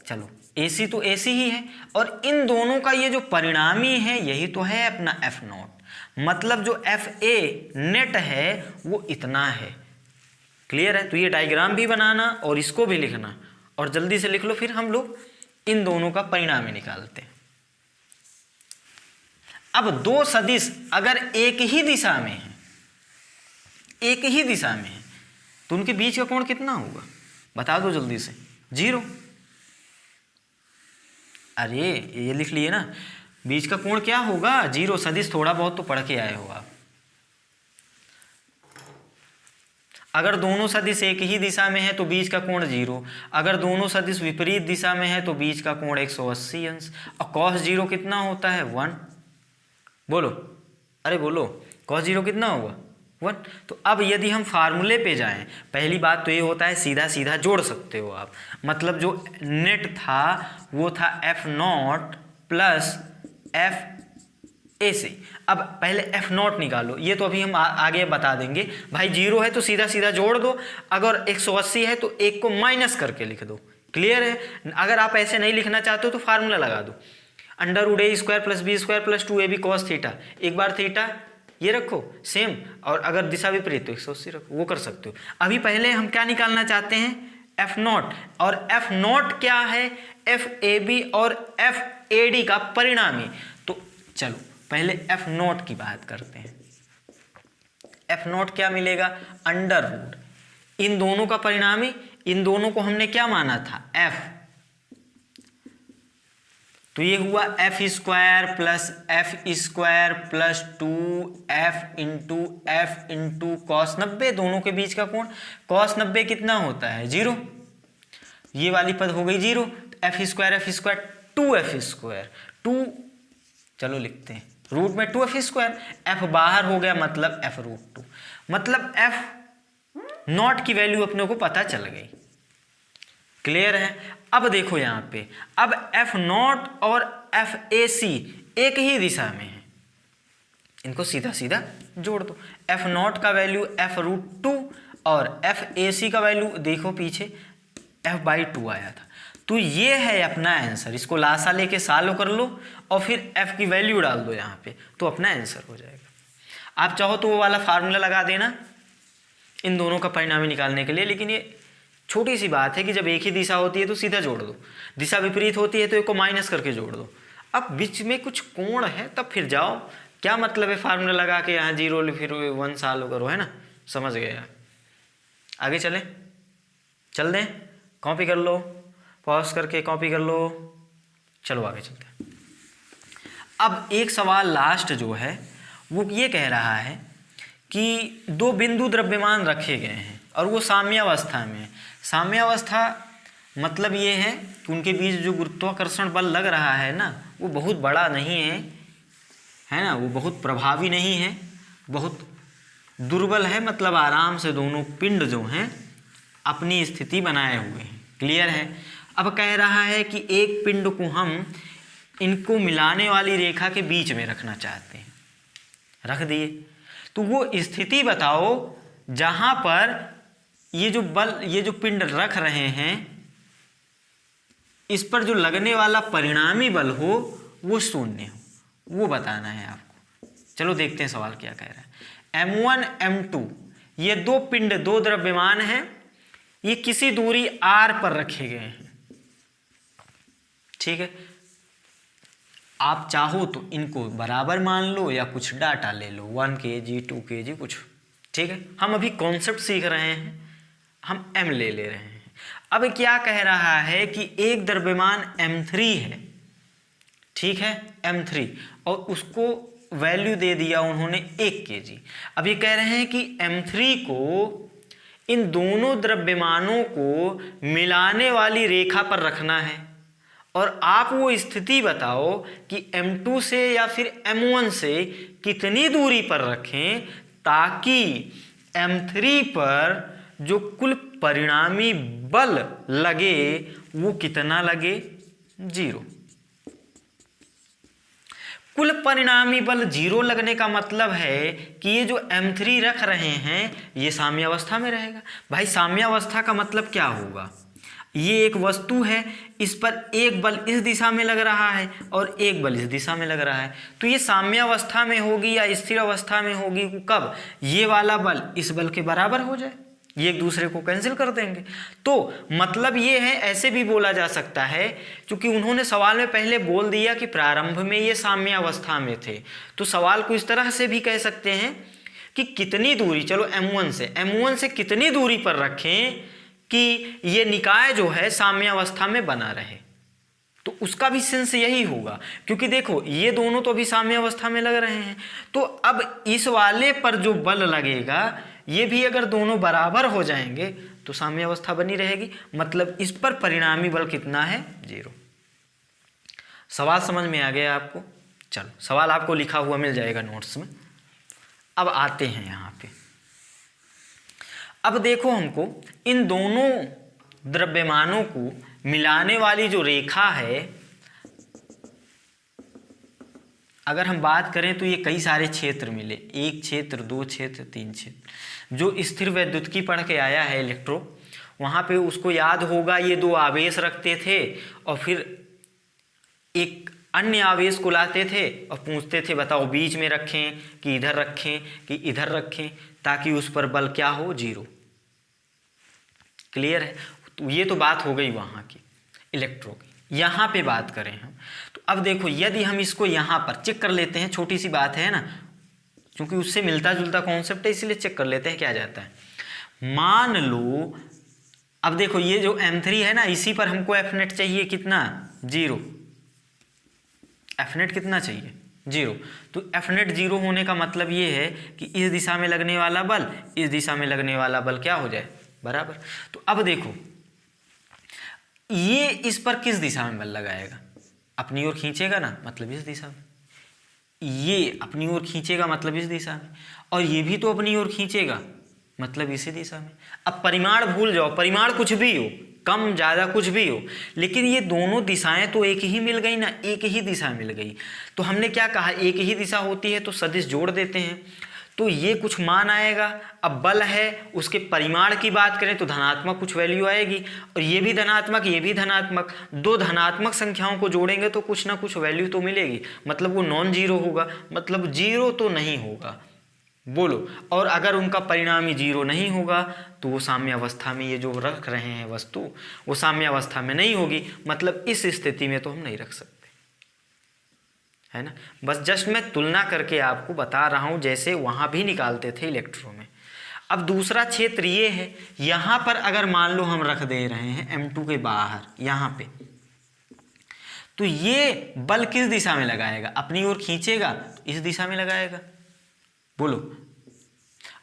चलो एसी तो एसी ही है, और इन दोनों का ये जो परिणामी है यही तो है अपना एफ नॉट। मतलब जो एफ ए नेट है वो इतना है। क्लियर है। तो ये डायग्राम भी बनाना और इसको भी लिखना, और जल्दी से लिख लो, फिर हम लोग इन दोनों का परिणामी निकालते हैं। अब दो सदिश अगर एक ही दिशा में है, एक ही दिशा में है, तो उनके बीच का कोण कितना होगा बता दो जल्दी से। 0। अरे ये लिख लिए ना, बीच का कोण क्या होगा, 0। सदिश थोड़ा बहुत तो पढ़ के आए हो आप। अगर दोनों सदिश एक ही दिशा में है तो बीच का कोण 0, अगर दोनों सदिश विपरीत दिशा में है तो बीच का कोण 180 अंश। और cos 0 कितना होता है 1। बोलो, अरे बोलो, cos 0 कितना होगा 1। तो अब यदि हम फार्मूले पे जाएं, पहली बात तो ये होता है सीधा सीधा जोड़ सकते हो आप, मतलब जो नेट था वो था F0 प्लस FAC। अब पहले F0 निकालो, ये तो अभी हम आगे बता देंगे। भाई 0 है तो सीधा सीधा जोड़ दो, अगर 180 है तो 1 को माइनस करके लिख दो। क्लियर है। अगर आप ऐसे नहीं लिखना चाहते हो तो फार्मूला लगा दो, √a² + b² + 2ab cos theta. एक बार थीटा ये रखो सेम, और अगर दिशा विपरीत तो 180 रखो, वो कर सकते हो। अभी पहले हम क्या निकालना चाहते हैं F0, और F0 क्या है FAB और FAD का परिणामी। तो चलो पहले F0 की बात करते हैं। F0 क्या मिलेगा √ इन दोनों का परिणामी, इन दोनों को हमने क्या माना था F, तो ये हुआ F² + F² + 2F cos 90, दोनों के बीच का कोण। cos 90 कितना होता है 0, ये वाली पद हो गई 0। F² 2F², 2 चलो लिखते हैं रूट में 2F², F बाहर हो गया मतलब F√2, मतलब F0 की वैल्यू अपने को पता चल गई। क्लियर है। अब देखो यहाँ पे, अब F0 और FAC एक ही दिशा में है, इनको सीधा सीधा जोड़ दो। F0 का वैल्यू F√2 और FAC का वैल्यू देखो पीछे F/2 आया था। तो ये है अपना आंसर, इसको लासा लेके सालो कर लो और फिर F की वैल्यू डाल दो यहाँ पे, तो अपना आंसर हो जाएगा। आप चाहो तो वो वाला फार्मूला लगा देना इन दोनों का परिणामी निकालने के लिए, लेकिन ये छोटी सी बात है कि जब एक ही दिशा होती है तो सीधा जोड़ दो, दिशा विपरीत होती है तो एक को माइनस करके जोड़ दो। अब बीच में कुछ कोण है तब फिर जाओ, क्या मतलब है फार्मूला लगा के यहाँ 0 फिर 1 साल करो, है ना, समझ गए यार। आगे चल दें, कॉपी कर लो, पॉज करके कॉपी कर लो, चलो आगे चलते हैं। अब एक सवाल लास्ट जो है वो ये कह रहा है कि 2 बिंदु द्रव्यमान रखे गए हैं और वो साम्यावस्था में है। साम्यावस्था मतलब ये है कि उनके बीच जो गुरुत्वाकर्षण बल लग रहा है ना वो बहुत बड़ा नहीं है ना, वो बहुत प्रभावी नहीं है, बहुत दुर्बल है, मतलब आराम से दोनों पिंड जो हैं अपनी स्थिति बनाए हुए हैं। क्लियर है। अब कह रहा है कि एक पिंड को हम इनको मिलाने वाली रेखा के बीच में रखना चाहते हैं, रख दिए। तो वो स्थिति बताओ जहां पर ये जो बल, ये जो पिंड रख रहे हैं इस पर जो लगने वाला परिणामी बल हो वो 0 हो, वो बताना है आपको। चलो देखते हैं सवाल क्या कह रहा है। M1 M2 ये 2 पिंड, 2 द्रव्यमान हैं, ये किसी दूरी r पर रखे गए हैं। ठीक है, आप चाहो तो इनको बराबर मान लो या कुछ डाटा ले लो, 1 kg 2 kg कुछ। ठीक है, हम अभी कॉन्सेप्ट सीख रहे हैं, हम m ले रहे हैं। अब क्या कह रहा है कि एक द्रव्यमान M3 है, ठीक है M3, और उसको वैल्यू दे दिया उन्होंने 1 kg। अब ये कह रहे हैं कि M3 को इन दोनों द्रव्यमानों को मिलाने वाली रेखा पर रखना है, और आप वो स्थिति बताओ कि M2 से या फिर M1 से कितनी दूरी पर रखें ताकि M3 पर जो कुल परिणामी बल लगे वो कितना लगे 0। कुल परिणामी बल 0 लगने का मतलब है कि ये जो M3 रख रहे हैं ये साम्यावस्था में रहेगा। भाई साम्यावस्था का मतलब क्या होगा, ये एक वस्तु है, इस पर एक बल इस दिशा में लग रहा है और एक बल इस दिशा में लग रहा है, तो ये साम्यावस्था में होगी या स्थिर अवस्था में होगी कब, ये वाला बल इस बल के बराबर हो जाए, ये एक दूसरे को कैंसिल कर देंगे। तो मतलब ये है, ऐसे भी बोला जा सकता है क्योंकि उन्होंने सवाल में पहले बोल दिया कि प्रारंभ में ये साम्यावस्था में थे, तो सवाल को इस तरह से भी कह सकते हैं कि कितनी दूरी, चलो M1 से कितनी दूरी पर रखें कि ये निकाय जो है साम्यावस्था में बना रहे, तो उसका भी सेंस यही होगा। क्योंकि देखो ये दोनों तो अभी साम्यावस्था में लग रहे हैं, तो अब इस वाले पर जो बल लगेगा ये भी अगर दोनों बराबर हो जाएंगे तो साम्य अवस्था बनी रहेगी, मतलब इस पर परिणामी बल कितना है, 0। सवाल समझ में आ गया आपको? चलो, सवाल आपको लिखा हुआ मिल जाएगा नोट्स में। अब आते हैं यहाँ पे। अब देखो, हमको इन दोनों द्रव्यमानों को मिलाने वाली जो रेखा है, अगर हम बात करें तो ये कई सारे क्षेत्र मिले, 1 क्षेत्र, 2 क्षेत्र, 3 क्षेत्र। जो स्थिर वैद्युतिकी पढ़ के आया है इलेक्ट्रो, वहाँ पे उसको याद होगा ये 2 आवेश रखते थे और फिर एक अन्य आवेश को लाते थे और पूछते थे बताओ बीच में रखें कि इधर रखें कि इधर रखें, ताकि उस पर बल क्या हो, 0। क्लियर है? तो ये तो बात हो गई वहाँ की इलेक्ट्रो की। यहाँ पे बात करें हम, तो अब देखो, यदि हम इसको यहाँ पर चेक कर लेते हैं, छोटी सी बात है ना, क्योंकि उससे मिलता जुलता कॉन्सेप्ट है, इसलिए चेक कर लेते हैं क्या जाता है। मान लो, अब देखो ये जो M3 है ना, इसी पर हमको F नेट चाहिए कितना, 0। F नेट कितना चाहिए, 0। तो F नेट 0 होने का मतलब ये है कि इस दिशा में लगने वाला बल इस दिशा में लगने वाला बल क्या हो जाए, बराबर। तो अब देखो, ये इस पर किस दिशा में बल लगाएगा, अपनी ओर खींचेगा ना, मतलब इस दिशा में। ये अपनी ओर खींचेगा मतलब इस दिशा में, और ये भी तो अपनी ओर खींचेगा मतलब इसी दिशा में। अब परिमाण भूल जाओ, परिमाण कुछ भी हो, कम ज़्यादा कुछ भी हो, लेकिन ये दोनों दिशाएं तो एक ही मिल गई ना, एक ही दिशा मिल गई। तो हमने क्या कहा, एक ही दिशा होती है तो सदिश जोड़ देते हैं, तो ये कुछ मान आएगा। अब बल है, उसके परिमाण की बात करें तो धनात्मक कुछ वैल्यू आएगी, और ये भी धनात्मक ये भी धनात्मक, 2 धनात्मक संख्याओं को जोड़ेंगे तो कुछ ना कुछ वैल्यू तो मिलेगी, मतलब वो नॉन जीरो होगा, मतलब 0 तो नहीं होगा, बोलो। और अगर उनका परिणामी 0 नहीं होगा तो वो साम्य अवस्था में, ये जो रख रहे हैं वस्तु, वो साम्य अवस्था में नहीं होगी, मतलब इस स्थिति में तो हम नहीं रख सकते, है ना। बस जस्ट मैं तुलना करके आपको बता रहा हूँ, जैसे वहाँ भी निकालते थे इलेक्ट्रो में। अब दूसरा क्षेत्र ये है, यहाँ पर अगर मान लो हम रख दे रहे हैं M2 के बाहर यहाँ पे, तो ये बल किस दिशा में लगाएगा, अपनी ओर खींचेगा तो इस दिशा में लगाएगा, बोलो।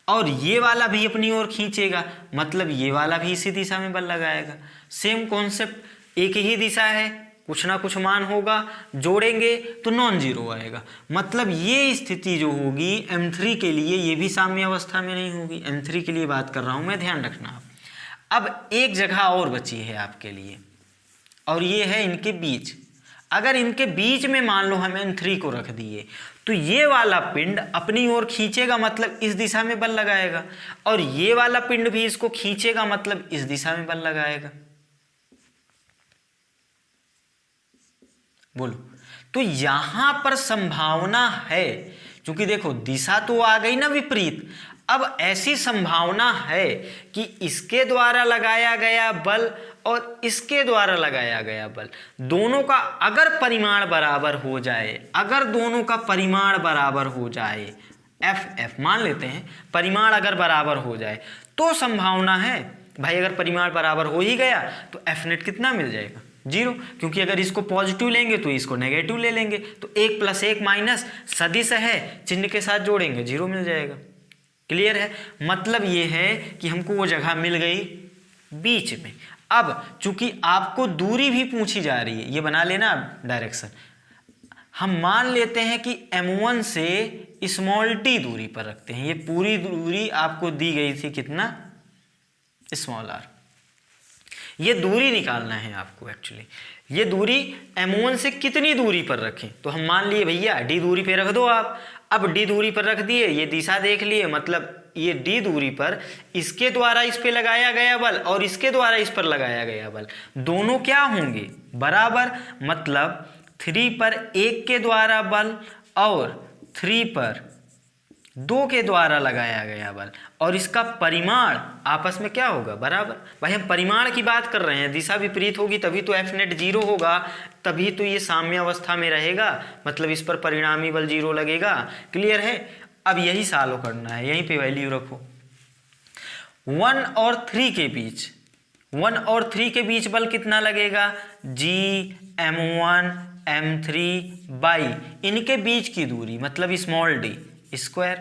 और ये वाला भी अपनी ओर खींचेगा, मतलब ये वाला भी इसी दिशा में बल लगाएगा। सेम कॉन्सेप्ट, एक ही दिशा है, कुछ ना कुछ मान होगा, जोड़ेंगे तो नॉन जीरो आएगा। मतलब ये स्थिति जो होगी M3 के लिए, ये भी साम्य अवस्था में नहीं होगी। M3 के लिए बात कर रहा हूं मैं, ध्यान रखना आप। अब एक जगह और बची है आपके लिए, और ये है इनके बीच। अगर इनके बीच में मान लो हम M3 को रख दिए, तो ये वाला पिंड अपनी ओर खींचेगा, मतलब इस दिशा में बल लगाएगा, और ये वाला पिंड भी इसको खींचेगा, मतलब इस दिशा में बल लगाएगा, बोलो। तो यहां पर संभावना है, क्योंकि देखो दिशा तो आ गई ना विपरीत, अब ऐसी संभावना है कि इसके द्वारा लगाया गया बल और इसके द्वारा लगाया गया बल, दोनों का अगर परिमाण बराबर हो जाए, अगर दोनों का परिमाण बराबर हो जाए, F मान लेते हैं, परिमाण अगर बराबर हो जाए तो संभावना है भाई, अगर परिमाण बराबर हो ही गया तो F नेट कितना मिल जाएगा, 0। क्योंकि अगर इसको पॉजिटिव लेंगे तो इसको नेगेटिव ले लेंगे, तो 1 + 1 माइनस सदिश है, चिन्ह के साथ जोड़ेंगे 0 मिल जाएगा। क्लियर है? मतलब ये है कि हमको वो जगह मिल गई बीच में। अब चूंकि आपको दूरी भी पूछी जा रही है, ये बना लेना डायरेक्शन। हम मान लेते हैं कि M1 से t दूरी पर रखते हैं, ये पूरी दूरी आपको दी गई थी कितना, r। ये दूरी निकालना है आपको एक्चुअली, ये दूरी M1 से कितनी दूरी पर रखें, तो हम मान लिए भैया d दूरी पे रख दो आप। अब d दूरी पर रख दिए, ये दिशा देख लिए, मतलब ये d दूरी पर इसके द्वारा इस पे लगाया गया बल और इसके द्वारा इस पर लगाया गया बल, दोनों क्या होंगे, बराबर। मतलब 3 पर 1 के द्वारा बल और 3 पर 2 के द्वारा लगाया गया बल, और इसका परिमाण आपस में क्या होगा, बराबर। भाई हम परिमाण की बात कर रहे हैं, दिशा विपरीत होगी तभी तो F नेट 0 होगा, तभी तो ये साम्य अवस्था में रहेगा, मतलब इस पर परिणामी बल 0 लगेगा। क्लियर है? अब यही सॉल्व करना है, यहीं पे वैल्यू रखो। 1 और 3 के बीच, 1 और 3 के बीच बल कितना लगेगा, G M1 M3 बाई इनके बीच की दूरी, मतलब d²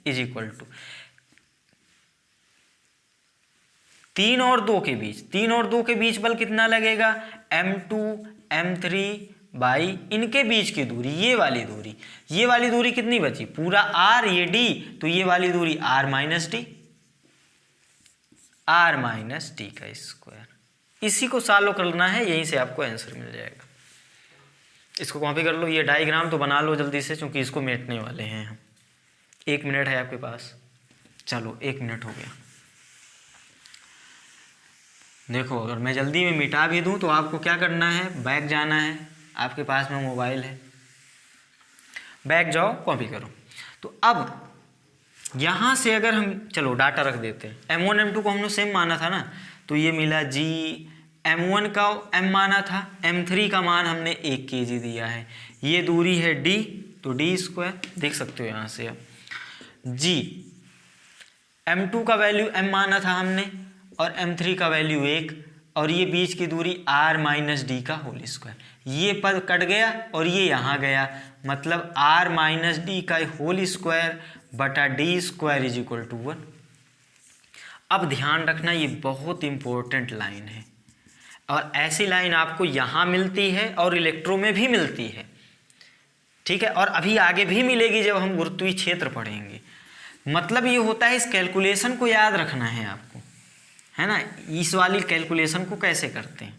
इज इक्वल टू 3 और 2 के बीच, 3 और 2 के बीच बल कितना लगेगा, m2 m3 बाई इनके बीच की दूरी, ये वाली दूरी कितनी बची, पूरा r, ये d, तो ये वाली दूरी r माइनस डी का स्क्वायर। इसी को सॉल्व करना है, यहीं से आपको आंसर मिल जाएगा। इसको कॉपी कर लो, ये डायग्राम तो बना लो जल्दी से, क्योंकि इसको मेटने वाले हैं हम। 1 मिनट है आपके पास, चलो 1 मिनट हो गया। देखो अगर मैं जल्दी में मिटा भी दूं तो आपको क्या करना है, बैक जाना है, आपके पास में मोबाइल है, बैक जाओ, कॉपी करो। तो अब यहाँ से अगर हम, चलो डाटा रख देते हैं, m1 m2 को हमने सेम माना था ना, तो ये मिला g, m1 का m माना था, m3 का मान हमने 1 kg दिया है, ये दूरी है d, तो d स्क्वायर देख सकते हो यहाँ से। अब g, m2 का वैल्यू m माना था हमने और m3 का वैल्यू 1, और ये बीच की दूरी r माइनस डी का होल स्क्वायर, ये पद कट गया और ये यहाँ गया, मतलब r माइनस डी का होल स्क्वायर बटा D square is equal to 1। अब ध्यान रखना, ये बहुत इंपॉर्टेंट लाइन है, और ऐसी लाइन आपको यहाँ मिलती है और इलेक्ट्रो में भी मिलती है, ठीक है, और अभी आगे भी मिलेगी जब हम गुरुत्वीय क्षेत्र पढ़ेंगे। मतलब ये होता है, इस कैलकुलेशन को याद रखना है आपको, है ना, इस वाली कैलकुलेशन को कैसे करते हैं,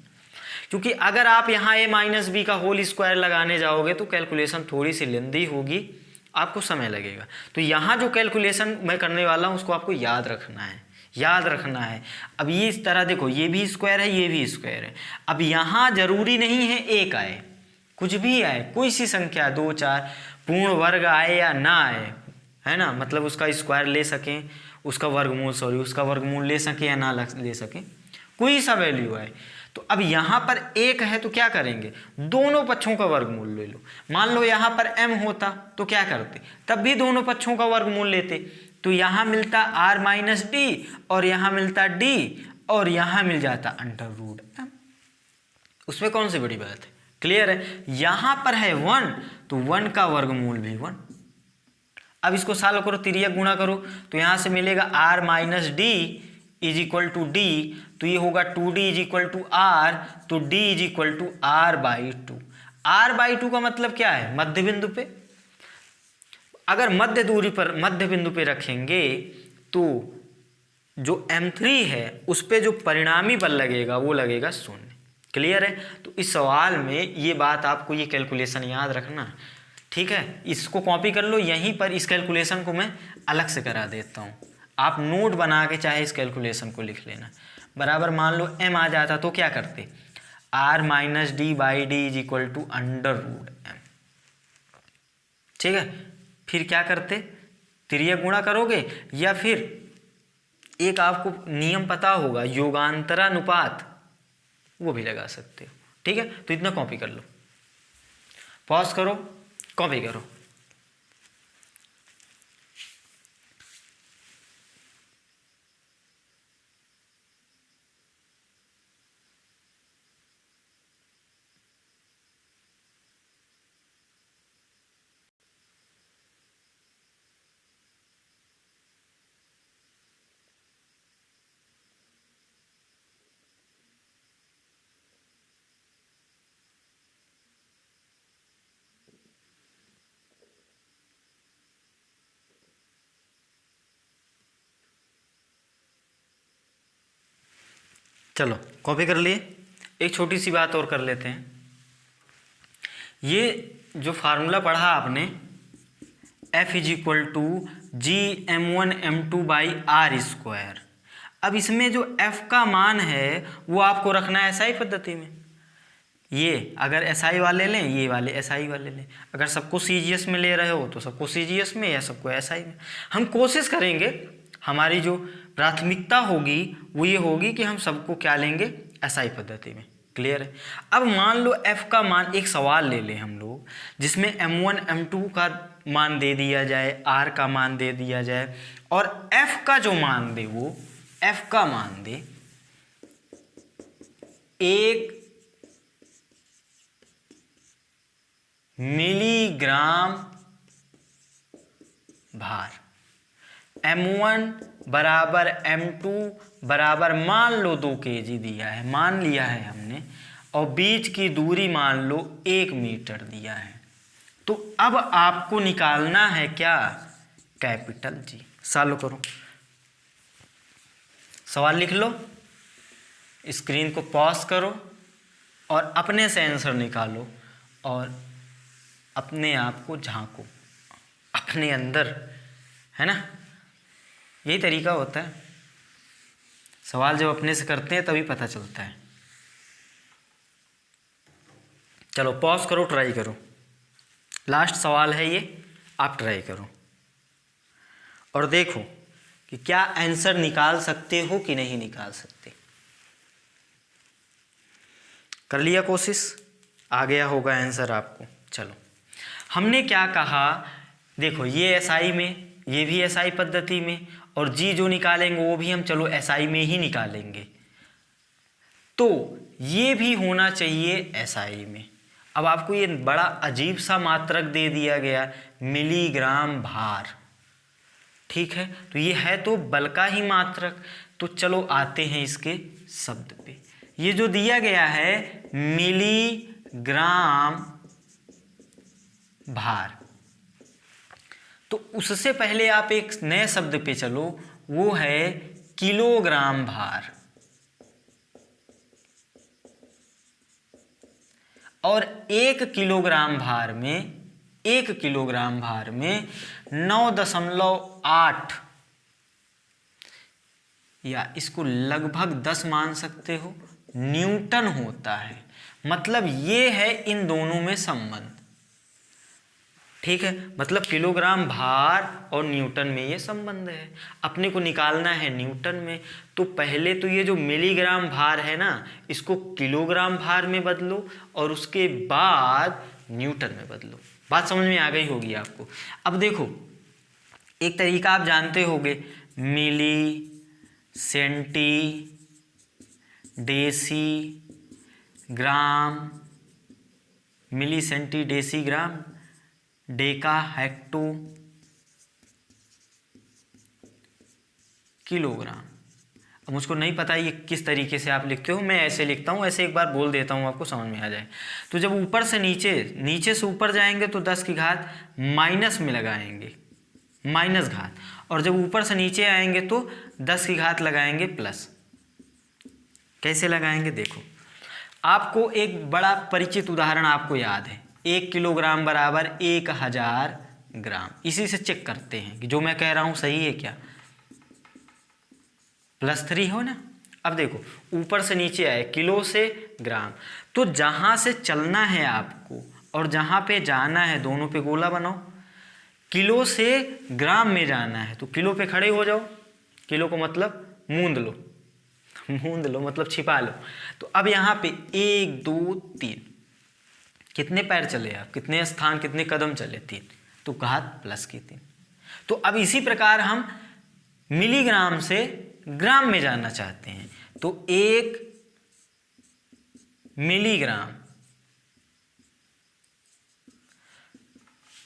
क्योंकि अगर आप यहाँ a माइनस बी का होल स्क्वायर लगाने जाओगे तो कैलकुलेशन थोड़ी सी लेंदी होगी, आपको समय लगेगा। तो यहाँ जो कैलकुलेशन मैं करने वाला हूँ उसको आपको याद रखना है। अब ये इस तरह देखो, ये भी स्क्वायर है, ये भी स्क्वायर है। अब यहाँ जरूरी नहीं है 1 आए, कुछ भी आए, कोई सी संख्या 2 4 पूर्ण वर्ग आए या ना आए, है ना, मतलब उसका स्क्वायर ले सकें, उसका वर्गमूल ले सकें या ना ले सकें, कोई सा वैल्यू आए। तो अब यहाँ पर 1 है तो क्या करेंगे, दोनों पक्षों का वर्गमूल ले लो। मान लो यहाँ पर m होता तो क्या करते, तब भी दोनों पक्षों का वर्गमूल लेते, तो यहाँ मिलता r माइनस डी और यहाँ मिलता d और यहाँ मिल जाता √m। उसमें कौन सी बड़ी बात है, क्लियर है। यहाँ पर है 1 तो 1 का वर्गमूल भी 1। अब इसको सॉल्व करो, तिर्यक गुणा करो, तो यहाँ से मिलेगा r minus D is equal to D, तो ये होगा 2d is equal to r, तो d is equal to r/2। r/2 का मतलब क्या है, मध्य बिंदु पे, अगर मध्य बिंदु पे रखेंगे तो जो m3 है उस पे जो परिणामी बल लगेगा वो लगेगा 0। क्लियर है। तो इस सवाल में ये बात आपको, ये कैलकुलेशन याद रखना, ठीक है। इसको कॉपी कर लो, यहीं पर इस कैलकुलेशन को मैं अलग से करा देता हूँ, आप नोट बना के चाहे इस कैलकुलेशन को लिख लेना। बराबर मान लो m आ जाता तो क्या करते, r minus D by D is equal to √m, ठीक है। फिर क्या करते, तिर्यक गुणा करोगे, या फिर एक आपको नियम पता होगा योगांतरानुपात, वो भी लगा सकते हो, ठीक है। तो इतना कॉपी कर लो, पॉज करो, कॉपी करो। चलो कॉपी कर लिए। एक छोटी सी बात और कर लेते हैं, ये जो फार्मूला पढ़ा आपने F is equal to GM1M2/r², अब इसमें जो F का मान है वो आपको रखना है SI पद्धति में। ये अगर SI वाले लें, ये वाले SI वाले लें, अगर सबको CGS में ले रहे हो तो सबको CGS में या सबको SI में। हम कोशिश करेंगे, हमारी जो प्राथमिकता होगी वो ये होगी कि हम सबको क्या लेंगे, SI पद्धति में। क्लियर है। अब मान लो F का मान, एक सवाल ले लें हम लोग जिसमें M1 M2 का मान दे दिया जाए, R का मान दे दिया जाए, और F का जो मान दे वो F का मान दे 1 मिलीग्राम भार। m1 बराबर m2 बराबर मान लो 2 kg दिया है, मान लिया है हमने, और बीच की दूरी मान लो 1 मीटर दिया है। तो अब आपको निकालना है क्या? Capital G. सॉल्व करो, सवाल लिख लो, स्क्रीन को पॉज करो और अपने से आंसर निकालो और अपने आप को झांको अपने अंदर, है ना। यही तरीका होता है, सवाल जब अपने से करते हैं तभी पता चलता है। चलो पॉज करो, ट्राई करो, लास्ट सवाल है ये, आप ट्राई करो और देखो कि क्या आंसर निकाल सकते हो कि नहीं निकाल सकते। कर लिया कोशिश? आ गया होगा आंसर आपको। चलो, हमने क्या कहा, देखो ये एसआई में, ये भी एसआई पद्धति में, और जी जो निकालेंगे वो भी हम चलो एसआई में ही निकालेंगे, तो ये भी होना चाहिए एसआई में। अब आपको ये बड़ा अजीब सा मात्रक दे दिया गया, मिलीग्राम भार, ठीक है, तो ये है तो बल का ही मात्रक। तो चलो आते हैं इसके शब्द पे। ये जो दिया गया है मिलीग्राम भार, तो उससे पहले आप एक नए शब्द पे चलो, वो है किलोग्राम भार। और 1 किलोग्राम भार में 9.8 या इसको लगभग 10 मान सकते हो न्यूटन होता है। मतलब ये है इन दोनों में संबंध, ठीक है, मतलब किलोग्राम भार और न्यूटन में ये संबंध है। अपने को निकालना है न्यूटन में, तो पहले तो ये जो मिलीग्राम भार है ना, इसको किलोग्राम भार में बदलो और उसके बाद न्यूटन में बदलो। बात समझ में आ गई होगी आपको। अब देखो एक तरीका आप जानते होगे, मिली सेंटी डेसी ग्राम, मिली सेंटी डेसी ग्राम, डेका हेक्टो किलोग्राम। अब मुझको नहीं पता ये किस तरीके से आप लिखते हो, मैं ऐसे लिखता हूँ, ऐसे एक बार बोल देता हूँ आपको समझ में आ जाए। तो जब ऊपर से नीचे से ऊपर जाएंगे तो 10 की घात माइनस में लगाएंगे, माइनस घात, और जब ऊपर से नीचे आएंगे तो 10 की घात लगाएंगे प्लस। कैसे लगाएंगे देखो, आपको एक बड़ा परिचित उदाहरण आपको याद है, 1 किलोग्राम बराबर 1000 ग्राम। इसी से चेक करते हैं कि जो मैं कह रहा हूँ सही है क्या। +3 हो ना। अब देखो ऊपर से नीचे आए, किलो से ग्राम, तो जहाँ से चलना है आपको और जहाँ पे जाना है दोनों पे गोला बनाओ। किलो से ग्राम में जाना है तो किलो पे खड़े हो जाओ, किलो को मतलब मूंद लो, मूंद लो मतलब छिपा लो। तो अब यहाँ पे 1 2 3 कितने पैर चले आप, कितने स्थान, कितने कदम चले, 3, तो घात प्लस की 3। तो अब इसी प्रकार हम मिलीग्राम से ग्राम में जाना चाहते हैं, तो 1 मिलीग्राम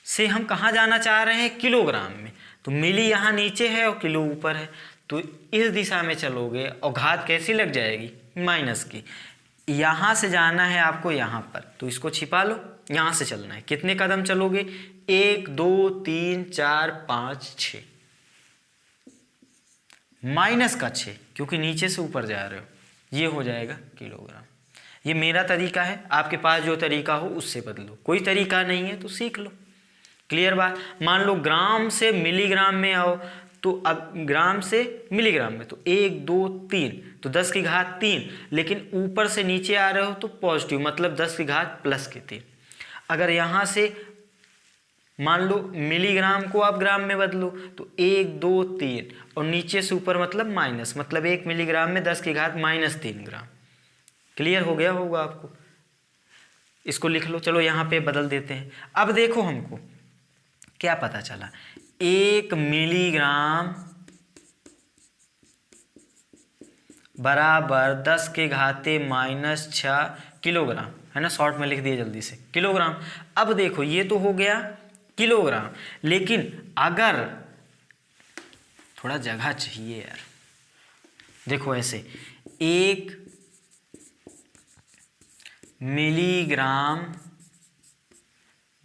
से हम कहाँ जाना चाह रहे हैं, किलोग्राम में। तो मिली यहाँ नीचे है और किलो ऊपर है, तो इस दिशा में चलोगे और घात कैसी लग जाएगी, माइनस की। यहाँ से जाना है आपको यहाँ पर, तो इसको छिपा लो, यहाँ से चलना है, कितने कदम चलोगे, 1 2 3 4 5 6, माइनस का 6 क्योंकि नीचे से ऊपर जा रहे हो, ये हो जाएगा किलोग्राम। ये मेरा तरीका है, आपके पास जो तरीका हो उससे बदलो, कोई तरीका नहीं है तो सीख लो। क्लियर बात। मान लो ग्राम से मिलीग्राम में आओ, तो अब ग्राम से मिलीग्राम में, तो 1 2 3, तो 10 की घात 3, लेकिन ऊपर से नीचे आ रहे हो तो पॉजिटिव, मतलब 10 की घात प्लस के 3। अगर यहाँ से मान लो मिलीग्राम को आप ग्राम में बदलो, तो 1 2 3 और नीचे से ऊपर मतलब माइनस, मतलब 1 मिलीग्राम में 10 की घात -3 ग्राम। क्लियर हो गया होगा आपको। इसको लिख लो, चलो यहाँ पे बदल देते हैं। अब देखो हमको क्या पता चला, 1 मिलीग्राम बराबर 10 के घाते -6 किलोग्राम, है ना, शॉर्ट में लिख दिए जल्दी से, किलोग्राम। अब देखो ये तो हो गया किलोग्राम, लेकिन अगर थोड़ा जगह चाहिए यार। देखो ऐसे 1 मिलीग्राम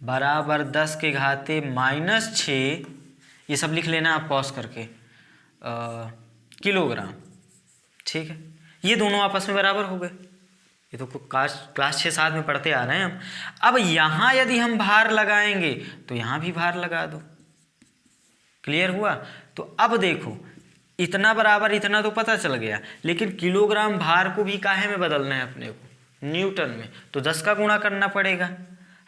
बराबर 10⁻⁻⁶, ये सब लिख लेना आप पॉज करके, किलोग्राम। ठीक है, ये दोनों आपस में बराबर हो गए। ये तो क्लास 6-7 में पढ़ते आ रहे हैं हम। अब यहाँ यदि हम भार लगाएंगे तो यहाँ भी भार लगा दो। क्लियर हुआ? तो अब देखो इतना बराबर इतना तो पता चल गया, लेकिन किलोग्राम भार को भी काहे में बदलना है अपने को? न्यूटन में। तो 10 का गुणा करना पड़ेगा,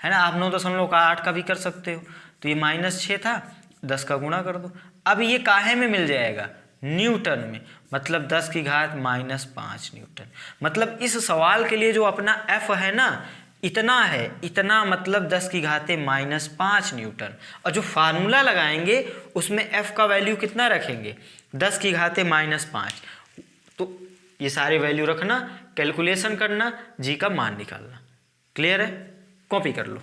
है ना। आप 9.8 का भी कर सकते हो। तो ये -6 था, 10 का गुणा कर दो। अब ये काहे में मिल जाएगा? न्यूटन में। मतलब 10⁻⁻5 न्यूटन। मतलब इस सवाल के लिए जो अपना F है ना, इतना है, इतना मतलब 10⁻⁻5 न्यूटन। और जो फार्मूला लगाएंगे उसमें F का वैल्यू कितना रखेंगे? 10⁻⁻5। तो ये सारे वैल्यू रखना, कैलकुलेशन करना, जी का मान निकालना। क्लियर है? कॉपी कर लो।